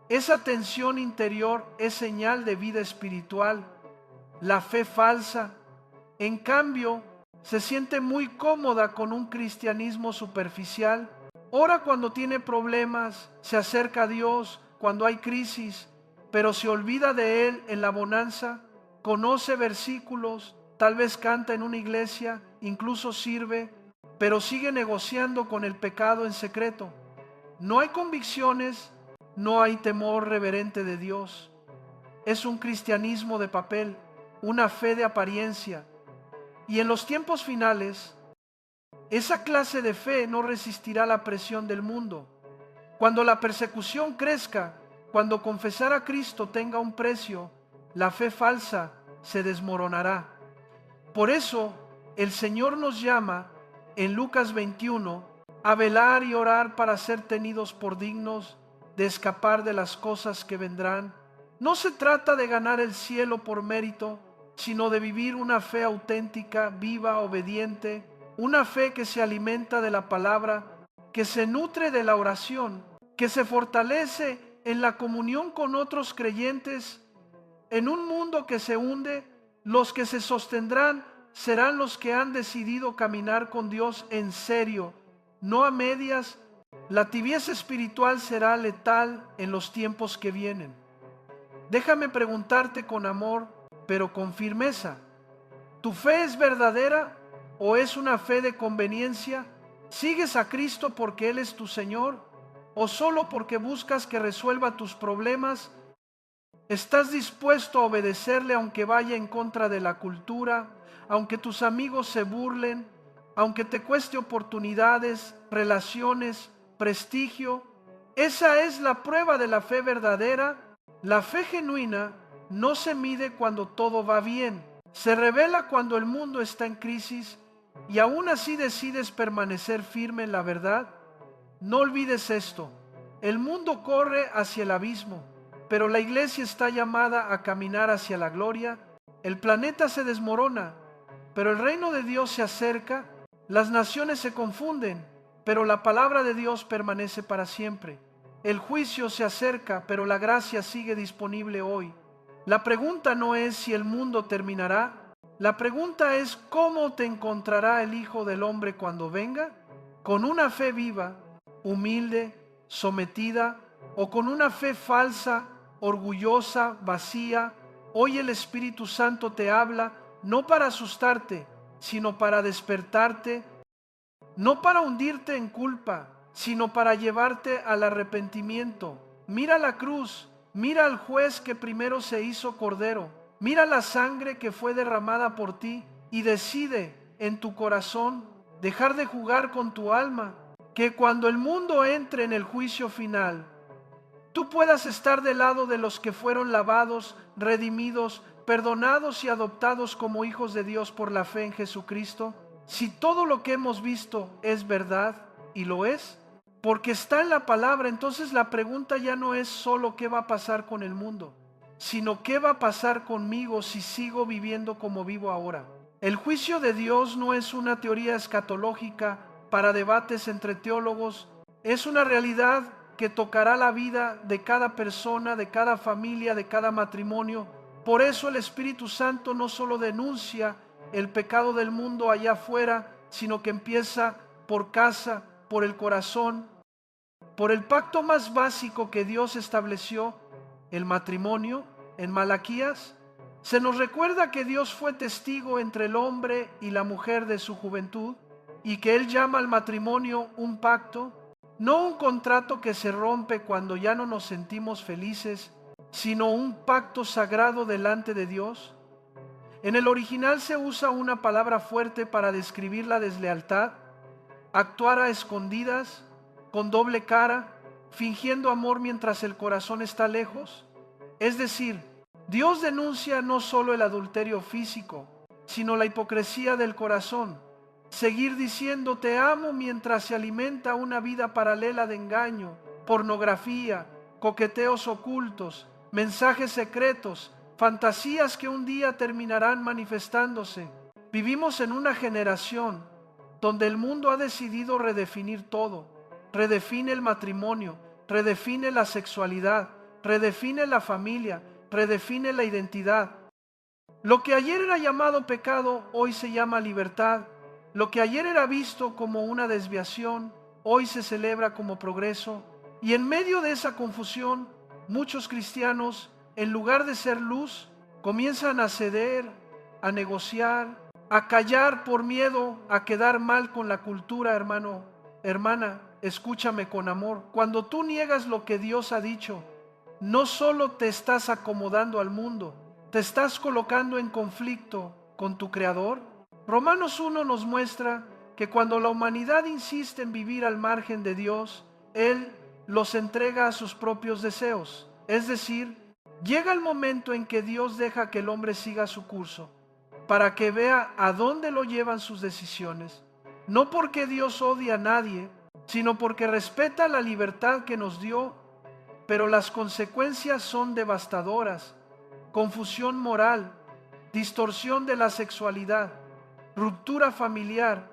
Speaker 1: Esa tensión interior es señal de vida espiritual. La fe falsa, en cambio, se siente muy cómoda con un cristianismo superficial. Ora cuando tiene problemas, se acerca a Dios cuando hay crisis, pero se olvida de Él en la bonanza. Conoce versículos, tal vez canta en una iglesia, incluso sirve, pero sigue negociando con el pecado en secreto. No hay convicciones, no hay temor reverente de Dios. Es un cristianismo de papel, una fe de apariencia. Y en los tiempos finales, esa clase de fe no resistirá la presión del mundo. Cuando la persecución crezca, cuando confesar a Cristo tenga un precio, la fe falsa se desmoronará. Por eso, el Señor nos llama, en Lucas 21, a velar y orar para ser tenidos por dignos de escapar de las cosas que vendrán. No se trata de ganar el cielo por mérito, sino de vivir una fe auténtica, viva, obediente, una fe que se alimenta de la palabra, que se nutre de la oración, que se fortalece en la comunión con otros creyentes. En un mundo que se hunde, los que se sostendrán serán los que han decidido caminar con Dios en serio, no a medias. La tibieza espiritual será letal en los tiempos que vienen. Déjame preguntarte con amor, pero con firmeza. ¿Tu fe es verdadera o es una fe de conveniencia? ¿Sigues a Cristo porque Él es tu Señor o solo porque buscas que resuelva tus problemas? ¿Estás dispuesto a obedecerle aunque vaya en contra de la cultura, aunque tus amigos se burlen, aunque te cueste oportunidades, relaciones, prestigio? Esa es la prueba de la fe verdadera. La fe genuina no se mide cuando todo va bien, se revela cuando el mundo está en crisis y aún así decides permanecer firme en la verdad. No olvides esto, el mundo corre hacia el abismo, pero la iglesia está llamada a caminar hacia la gloria. El planeta se desmorona, pero el reino de Dios se acerca. Las naciones se confunden, pero la palabra de Dios permanece para siempre. El juicio se acerca, pero la gracia sigue disponible hoy. La pregunta no es si el mundo terminará. La pregunta es cómo te encontrará el Hijo del Hombre cuando venga. Con una fe viva, humilde, sometida, o con una fe falsa, orgullosa, vacía. Hoy el Espíritu Santo te habla, no para asustarte, sino para despertarte, no para hundirte en culpa, sino para llevarte al arrepentimiento. Mira la cruz, mira al juez que primero se hizo cordero, mira la sangre que fue derramada por ti y decide en tu corazón dejar de jugar con tu alma, que cuando el mundo entre en el juicio final, tú puedas estar del lado de los que fueron lavados, redimidos, perdonados y adoptados como hijos de Dios por la fe en Jesucristo. Si todo lo que hemos visto es verdad, y lo es, porque está en la palabra, entonces la pregunta ya no es solo qué va a pasar con el mundo, sino qué va a pasar conmigo si sigo viviendo como vivo ahora. El juicio de Dios no es una teoría escatológica para debates entre teólogos, es una realidad que tocará la vida de cada persona, de cada familia, de cada matrimonio. Por eso el Espíritu Santo no solo denuncia el pecado del mundo allá afuera, sino que empieza por casa, por el corazón, por el pacto más básico que Dios estableció, el matrimonio. En Malaquías se nos recuerda que Dios fue testigo entre el hombre y la mujer de su juventud y que Él llama al matrimonio un pacto, no un contrato que se rompe cuando ya no nos sentimos felices, sino un pacto sagrado delante de Dios. En el original se usa una palabra fuerte para describir la deslealtad, actuar a escondidas, con doble cara, fingiendo amor mientras el corazón está lejos. Es decir, Dios denuncia no solo el adulterio físico, sino la hipocresía del corazón. Seguir diciendo te amo mientras se alimenta una vida paralela de engaño, pornografía, coqueteos ocultos, mensajes secretos, fantasías que un día terminarán manifestándose. Vivimos en una generación donde el mundo ha decidido redefinir todo. Redefine el matrimonio, redefine la sexualidad, redefine la familia, redefine la identidad. Lo que ayer era llamado pecado, hoy se llama libertad. Lo que ayer era visto como una desviación, hoy se celebra como progreso. Y en medio de esa confusión, muchos cristianos, en lugar de ser luz, comienzan a ceder, a negociar, a callar por miedo a quedar mal con la cultura, hermano, hermana. Escúchame con amor. Cuando tú niegas lo que Dios ha dicho, no solo te estás acomodando al mundo, te estás colocando en conflicto con tu Creador. Romanos 1 nos muestra que cuando la humanidad insiste en vivir al margen de Dios, Él los entrega a sus propios deseos. Es decir, llega el momento en que Dios deja que el hombre siga su curso, para que vea a dónde lo llevan sus decisiones. No porque Dios odia a nadie, sino porque respeta la libertad que nos dio, pero las consecuencias son devastadoras: confusión moral, distorsión de la sexualidad, ruptura familiar,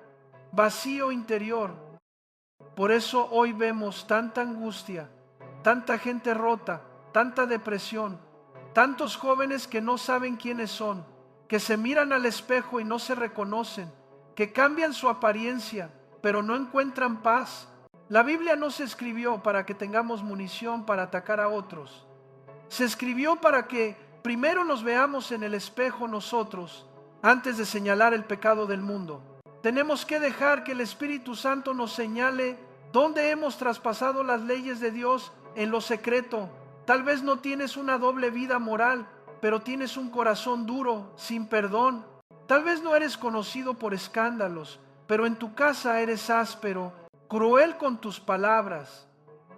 Speaker 1: vacío interior. Por eso hoy vemos tanta angustia, tanta gente rota, tanta depresión, Tantos jóvenes que no saben quiénes son, que se miran al espejo y no se reconocen, que cambian su apariencia, pero no encuentran paz. La Biblia no se escribió para que tengamos munición para atacar a otros. Se escribió para que primero nos veamos en el espejo nosotros, antes de señalar el pecado del mundo. Tenemos que dejar que el Espíritu Santo nos señale dónde hemos traspasado las leyes de Dios en lo secreto. Tal vez no tienes una doble vida moral, pero tienes un corazón duro, sin perdón. Tal vez no eres conocido por escándalos, pero en tu casa eres áspero, cruel con tus palabras,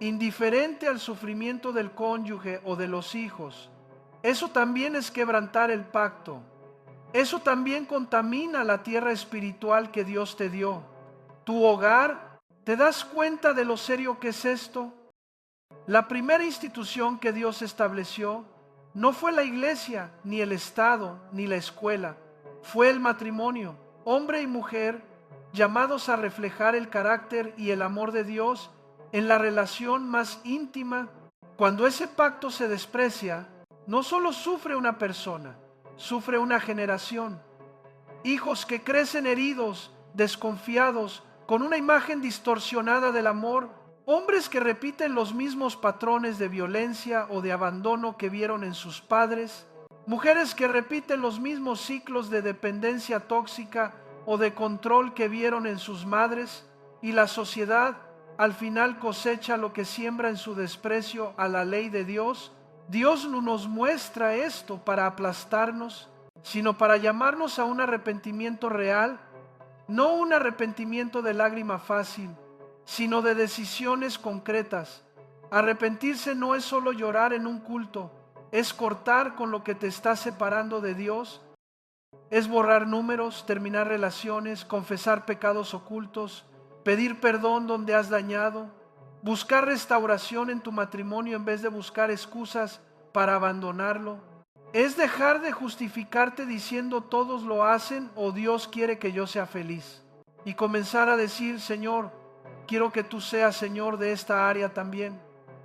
Speaker 1: indiferente al sufrimiento del cónyuge o de los hijos. Eso también es quebrantar el pacto. Eso también contamina la tierra espiritual que Dios te dio. Tu hogar, ¿te das cuenta de lo serio que es esto? La primera institución que Dios estableció no fue la iglesia, ni el Estado, ni la escuela. Fue el matrimonio, hombre y mujer, llamados a reflejar el carácter y el amor de Dios en la relación más íntima. Cuando ese pacto se desprecia, no solo sufre una persona, sufre una generación. Hijos que crecen heridos, desconfiados, con una imagen distorsionada del amor. Hombres que repiten los mismos patrones de violencia o de abandono que vieron en sus padres. Mujeres que repiten los mismos ciclos de dependencia tóxica o de control que vieron en sus madres. Y la sociedad al final cosecha lo que siembra en su desprecio a la ley de Dios. Dios no nos muestra esto para aplastarnos, sino para llamarnos a un arrepentimiento real, no un arrepentimiento de lágrima fácil, sino de decisiones concretas. Arrepentirse no es solo llorar en un culto, es cortar con lo que te está separando de Dios, es borrar números, terminar relaciones, confesar pecados ocultos, pedir perdón donde has dañado, buscar restauración en tu matrimonio en vez de buscar excusas para abandonarlo. Es dejar de justificarte diciendo todos lo hacen o Dios quiere que yo sea feliz. Y comenzar a decir, Señor, quiero que tú seas Señor de esta área también.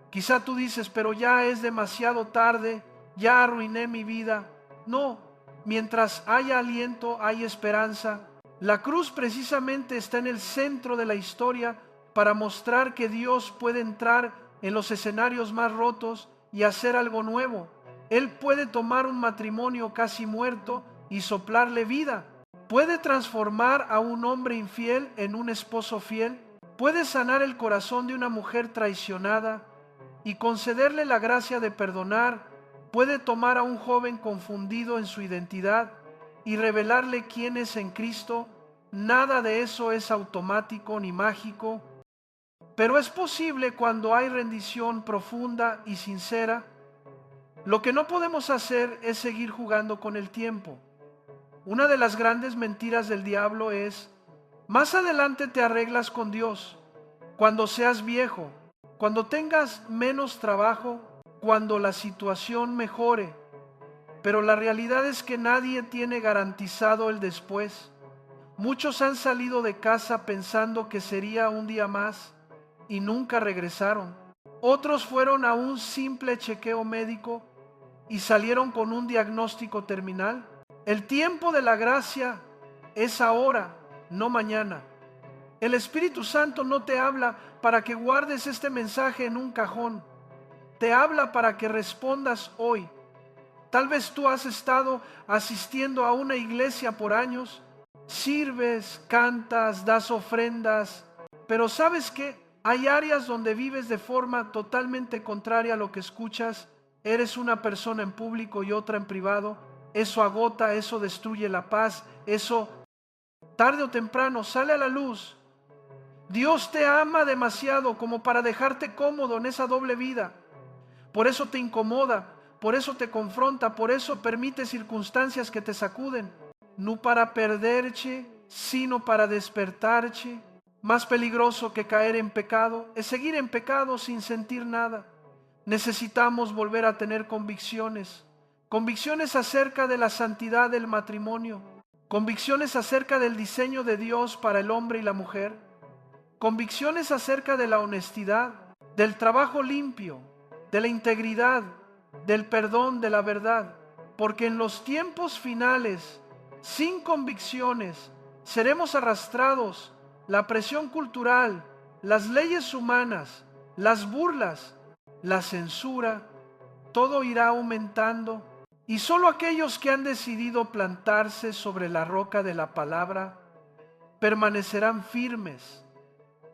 Speaker 1: Quizá tú dices, pero ya es demasiado tarde, ya arruiné mi vida. No, mientras haya aliento, hay esperanza. La cruz precisamente está en el centro de la historia para mostrar que Dios puede entrar en los escenarios más rotos y hacer algo nuevo. Él puede tomar un matrimonio casi muerto y soplarle vida. Puede transformar a un hombre infiel en un esposo fiel. Puede sanar el corazón de una mujer traicionada y concederle la gracia de perdonar. Puede tomar a un joven confundido en su identidad y revelarle quién es en Cristo. Nada de eso es automático ni mágico, pero es posible cuando hay rendición profunda y sincera. Lo que no podemos hacer es seguir jugando con el tiempo. Una de las grandes mentiras del diablo es, más adelante te arreglas con Dios, cuando seas viejo, cuando tengas menos trabajo, cuando la situación mejore. Pero la realidad es que nadie tiene garantizado el después. Muchos han salido de casa pensando que sería un día más y nunca regresaron. Otros fueron a un simple chequeo médico y salieron con un diagnóstico terminal. El tiempo de la gracia es ahora, no mañana. El Espíritu Santo no te habla para que guardes este mensaje en un cajón. Te habla para que respondas hoy. Tal vez tú has estado asistiendo a una iglesia por años, sirves, cantas, das ofrendas, pero ¿sabes qué? Hay áreas donde vives de forma totalmente contraria a lo que escuchas. Eres una persona en público y otra en privado. Eso agota, eso destruye la paz, eso tarde o temprano sale a la luz. Dios te ama demasiado como para dejarte cómodo en esa doble vida. Por eso te incomoda, por eso te confronta, por eso permite circunstancias que te sacuden. No para perderche, sino para despertarche. Más peligroso que caer en pecado es seguir en pecado sin sentir nada. Necesitamos volver a tener convicciones. Convicciones acerca de la santidad del matrimonio. Convicciones acerca del diseño de Dios para el hombre y la mujer. Convicciones acerca de la honestidad, del trabajo limpio, de la integridad, del perdón, de la verdad, porque en los tiempos finales, sin convicciones, seremos arrastrados, la presión cultural, las leyes humanas, las burlas, la censura, todo irá aumentando y solo aquellos que han decidido plantarse sobre la roca de la palabra permanecerán firmes,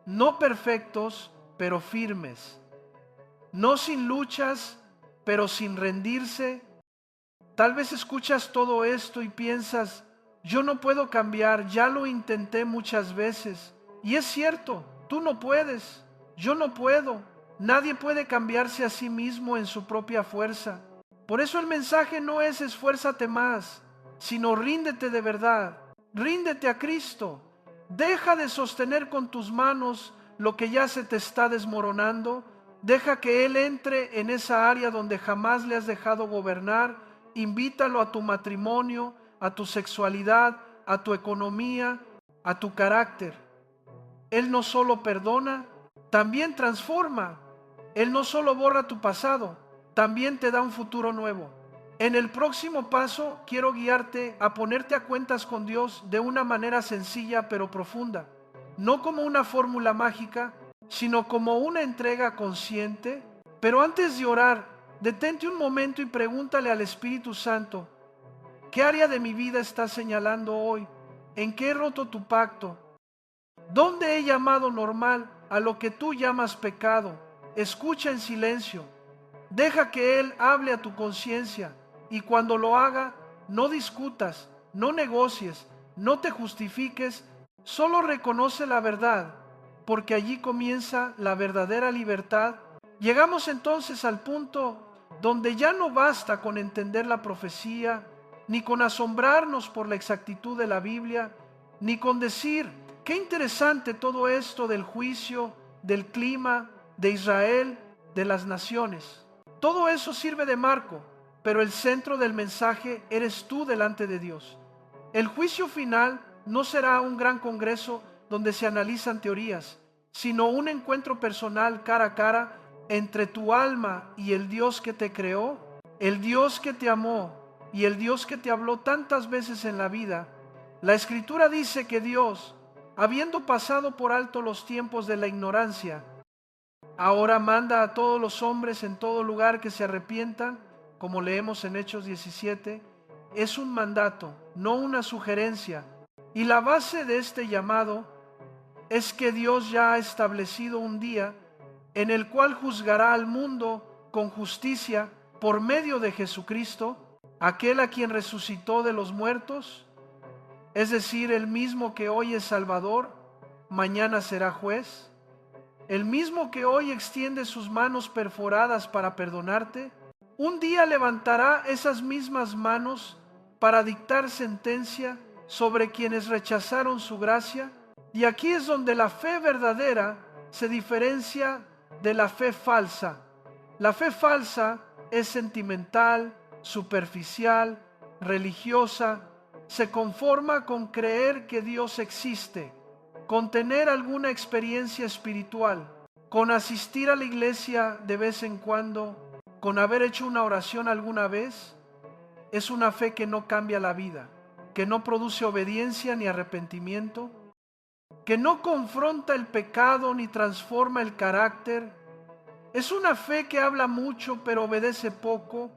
Speaker 1: no perfectos, pero firmes, no sin luchas, pero sin rendirse. Tal vez escuchas todo esto y piensas, yo no puedo cambiar, ya lo intenté muchas veces. Y es cierto, tú no puedes, yo no puedo. Nadie puede cambiarse a sí mismo en su propia fuerza. Por eso el mensaje no es esfuérzate más, sino ríndete de verdad, ríndete a Cristo. Deja de sostener con tus manos lo que ya se te está desmoronando. Deja que Él entre en esa área donde jamás le has dejado gobernar. Invítalo a tu matrimonio, a tu sexualidad, a tu economía, a tu carácter. Él no solo perdona, también transforma. Él no solo borra tu pasado, también te da un futuro nuevo. En el próximo paso quiero guiarte a ponerte a cuentas con Dios de una manera sencilla pero profunda. No como una fórmula mágica, sino como una entrega consciente. Pero antes de orar, detente un momento y pregúntale al Espíritu Santo, ¿qué área de mi vida estás señalando hoy? ¿En qué he roto tu pacto? ¿Dónde he llamado normal a lo que tú llamas pecado? Escucha en silencio. Deja que Él hable a tu conciencia y cuando lo haga, no discutas, no negocies, no te justifiques, solo reconoce la verdad, porque allí comienza la verdadera libertad. Llegamos entonces al punto donde ya no basta con entender la profecía, ni con asombrarnos por la exactitud de la Biblia, ni con decir, qué interesante todo esto del juicio, del clima, de Israel, de las naciones. Todo eso sirve de marco, pero el centro del mensaje eres tú delante de Dios. El juicio final no será un gran congreso donde se analizan teorías, sino un encuentro personal cara a cara entre tu alma y el Dios que te creó, el Dios que te amó y el Dios que te habló tantas veces en la vida. La Escritura dice que Dios, habiendo pasado por alto los tiempos de la ignorancia, ahora manda a todos los hombres en todo lugar que se arrepientan, como leemos en Hechos 17, es un mandato, no una sugerencia. Y la base de este llamado es que Dios ya ha establecido un día en el cual juzgará al mundo con justicia por medio de Jesucristo, aquel a quien resucitó de los muertos, es decir, el mismo que hoy es Salvador, mañana será juez. El mismo que hoy extiende sus manos perforadas para perdonarte, un día levantará esas mismas manos para dictar sentencia sobre quienes rechazaron su gracia. Y aquí es donde la fe verdadera se diferencia de la fe falsa. La fe falsa es sentimental, superficial, religiosa, se conforma con creer que Dios existe, con tener alguna experiencia espiritual, con asistir a la iglesia de vez en cuando, con haber hecho una oración alguna vez. Es una fe que no cambia la vida, que no produce obediencia ni arrepentimiento, que no confronta el pecado ni transforma el carácter. Es una fe que habla mucho pero obedece poco.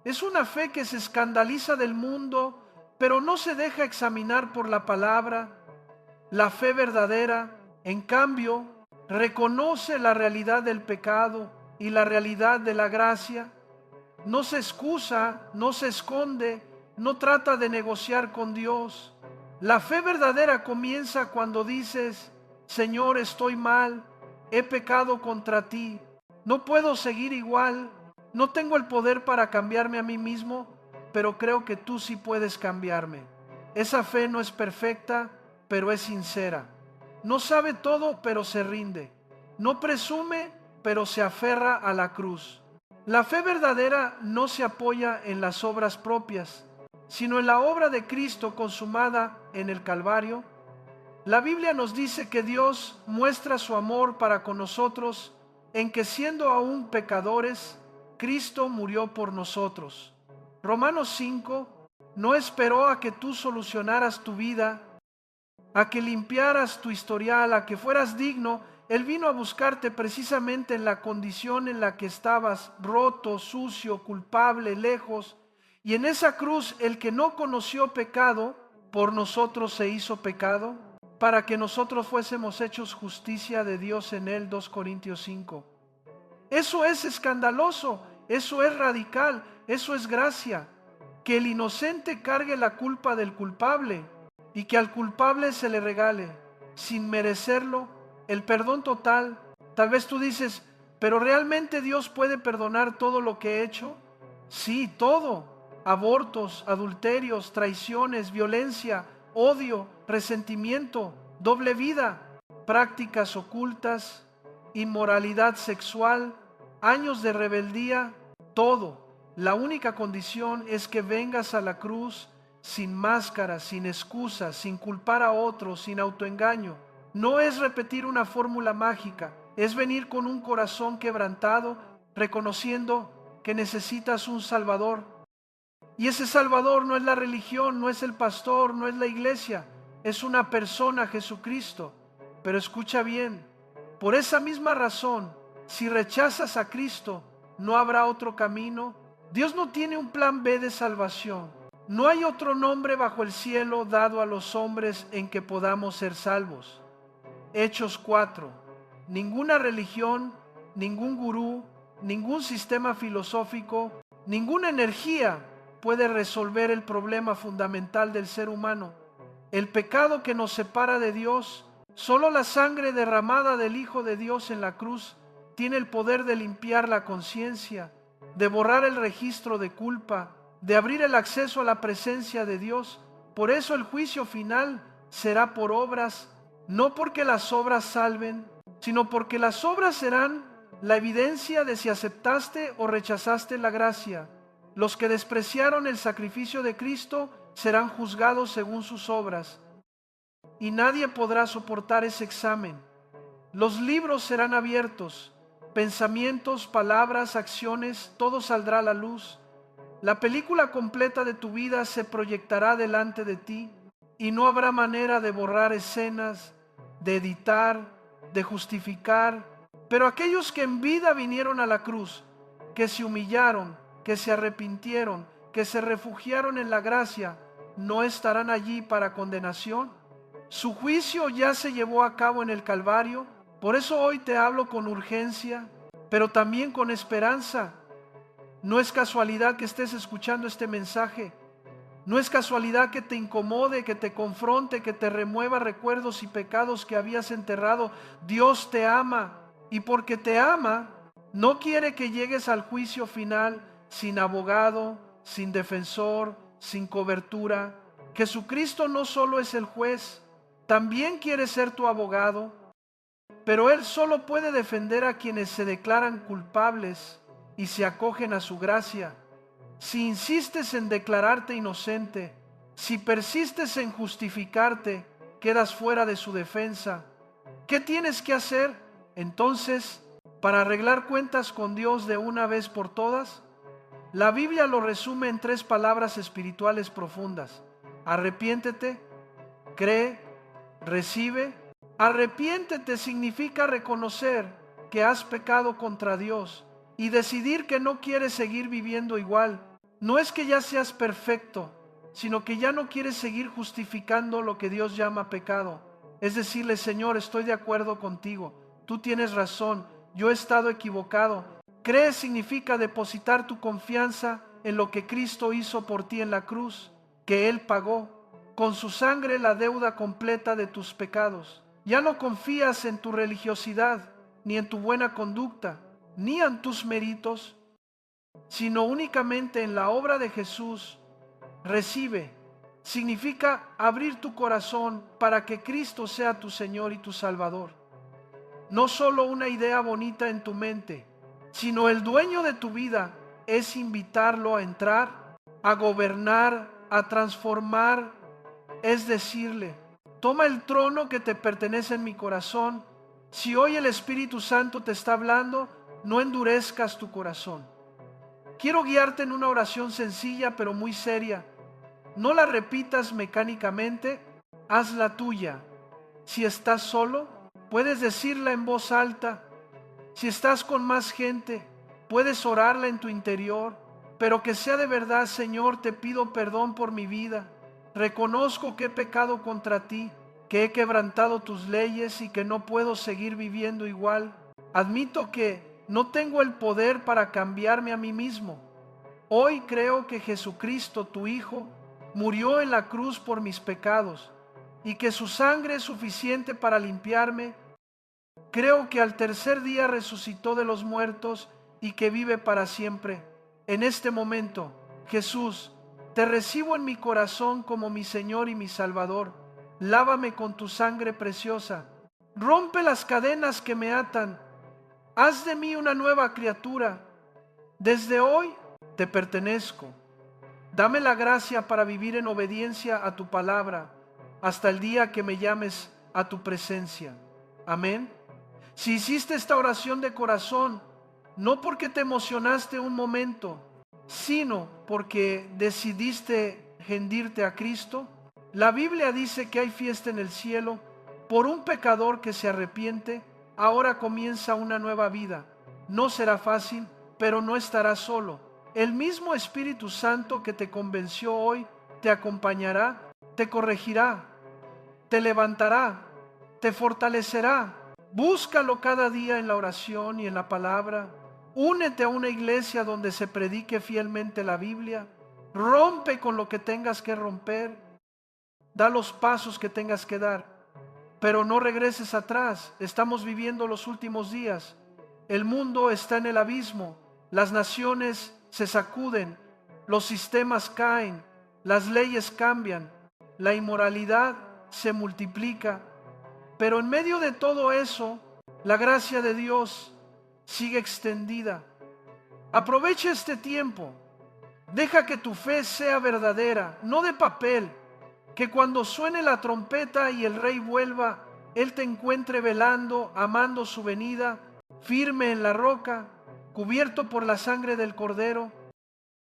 Speaker 1: Es una fe que se escandaliza del mundo pero no se deja examinar por la palabra. La fe verdadera, en cambio, reconoce la realidad del pecado y la realidad de la gracia. No se excusa, no se esconde, no trata de negociar con Dios. La fe verdadera comienza cuando dices, Señor, estoy mal, he pecado contra ti, no puedo seguir igual, no tengo el poder para cambiarme a mí mismo, pero creo que tú sí puedes cambiarme. Esa fe no es perfecta, pero es sincera. No sabe todo, pero se rinde. No presume, pero se aferra a la cruz. La fe verdadera no se apoya en las obras propias, sino en la obra de Cristo consumada en el Calvario. La Biblia nos dice que Dios muestra su amor para con nosotros en que siendo aún pecadores, Cristo murió por nosotros. Romanos 5 no esperó a que tú solucionaras tu vida, a que limpiaras tu historial, a que fueras digno. Él vino a buscarte precisamente en la condición en la que estabas, roto, sucio, culpable, lejos. Y en esa cruz, el que no conoció pecado, por nosotros se hizo pecado, para que nosotros fuésemos hechos justicia de Dios en él. 2 Corintios 5. Eso es escandaloso, eso es radical, eso es gracia. Que el inocente cargue la culpa del culpable y que al culpable se le regale, sin merecerlo, el perdón total. Tal vez tú dices, ¿pero realmente Dios puede perdonar todo lo que he hecho? Sí, todo. Abortos, adulterios, traiciones, violencia, odio, resentimiento, doble vida, prácticas ocultas, inmoralidad sexual, años de rebeldía, todo. La única condición es que vengas a la cruz sin máscara, sin excusas, sin culpar a otros, sin autoengaño. No es repetir una fórmula mágica, es venir con un corazón quebrantado, reconociendo que necesitas un Salvador. Y ese Salvador no es la religión, no es el pastor, no es la iglesia, es una persona, Jesucristo. Pero escucha bien, por esa misma razón, si rechazas a Cristo, no habrá otro camino. Dios no tiene un plan B de salvación. No hay otro nombre bajo el cielo dado a los hombres en que podamos ser salvos. Hechos 4. Ninguna religión, ningún gurú, ningún sistema filosófico, ninguna energía puede resolver el problema fundamental del ser humano, el pecado que nos separa de Dios. Solo la sangre derramada del Hijo de Dios en la cruz tiene el poder de limpiar la conciencia, de borrar el registro de culpa, de abrir el acceso a la presencia de Dios. Por eso el juicio final será por obras, no porque las obras salven, sino porque las obras serán la evidencia de si aceptaste o rechazaste la gracia. Los que despreciaron el sacrificio de Cristo serán juzgados según sus obras, y nadie podrá soportar ese examen. Los libros serán abiertos, pensamientos, palabras, acciones, todo saldrá a la luz. La película completa de tu vida se proyectará delante de ti y no habrá manera de borrar escenas, de editar, de justificar. Pero aquellos que en vida vinieron a la cruz, que se humillaron, que se arrepintieron, que se refugiaron en la gracia, no estarán allí para condenación. Su juicio ya se llevó a cabo en el Calvario. Por eso hoy te hablo con urgencia, pero también con esperanza. No es casualidad que estés escuchando este mensaje. No es casualidad que te incomode, que te confronte, que te remueva recuerdos y pecados que habías enterrado. Dios te ama, y porque te ama, no quiere que llegues al juicio final sin abogado, sin defensor, sin cobertura. Jesucristo no solo es el juez, también quiere ser tu abogado, pero Él solo puede defender a quienes se declaran culpables y se acogen a su gracia. Si insistes en declararte inocente, si persistes en justificarte, quedas fuera de su defensa. ¿Qué tienes que hacer entonces para arreglar cuentas con Dios de una vez por todas? La Biblia lo resume en 3 palabras espirituales profundas: arrepiéntete, cree, recibe. Arrepiéntete significa reconocer que has pecado contra Dios y decidir que no quieres seguir viviendo igual. No es que ya seas perfecto, sino que ya no quieres seguir justificando lo que Dios llama pecado. Es decirle: Señor, estoy de acuerdo contigo, tú tienes razón, yo he estado equivocado. Creer significa depositar tu confianza en lo que Cristo hizo por ti en la cruz, que Él pagó con su sangre la deuda completa de tus pecados. Ya no confías en tu religiosidad, ni en tu buena conducta, ni en tus méritos, sino únicamente en la obra de Jesús. Recibe significa abrir tu corazón para que Cristo sea tu Señor y tu Salvador. No solo una idea bonita en tu mente, sino el dueño de tu vida. Es invitarlo a entrar, a gobernar, a transformar. Es decirle: toma el trono que te pertenece en mi corazón. Si hoy el Espíritu Santo te está hablando, no endurezcas tu corazón. Quiero guiarte en una oración sencilla pero muy seria. No la repitas mecánicamente, hazla tuya. Si estás solo, puedes decirla en voz alta. Si estás con más gente, puedes orarla en tu interior, pero que sea de verdad: Señor, te pido perdón por mi vida. Reconozco que he pecado contra ti, que he quebrantado tus leyes y que no puedo seguir viviendo igual. Admito que no tengo el poder para cambiarme a mí mismo. Hoy creo que Jesucristo, tu Hijo, murió en la cruz por mis pecados y que su sangre es suficiente para limpiarme. Creo que al tercer día resucitó de los muertos y que vive para siempre. En este momento, Jesús, te recibo en mi corazón como mi Señor y mi Salvador. Lávame con tu sangre preciosa. Rompe las cadenas que me atan. Haz de mí una nueva criatura. Desde hoy te pertenezco. Dame la gracia para vivir en obediencia a tu palabra hasta el día que me llames a tu presencia. Amén. Si hiciste esta oración de corazón, no porque te emocionaste un momento, sino porque decidiste rendirte a Cristo, la Biblia dice que hay fiesta en el cielo por un pecador que se arrepiente. Ahora comienza una nueva vida. No será fácil, pero no estarás solo. El mismo Espíritu Santo que te convenció hoy te acompañará, te corregirá, te levantará, te fortalecerá. Búscalo cada día en la oración y en la palabra. Únete a una iglesia donde se predique fielmente la Biblia. Rompe con lo que tengas que romper. Da los pasos que tengas que dar. Pero no regreses atrás. Estamos viviendo los últimos días. El mundo está en el abismo. Las naciones se sacuden. Los sistemas caen. Las leyes cambian. La inmoralidad se multiplica. Pero en medio de todo eso, la gracia de Dios sigue extendida. Aprovecha este tiempo. Deja que tu fe sea verdadera, no de papel. Que cuando suene la trompeta y el Rey vuelva, Él te encuentre velando, amando su venida, firme en la roca, cubierto por la sangre del Cordero.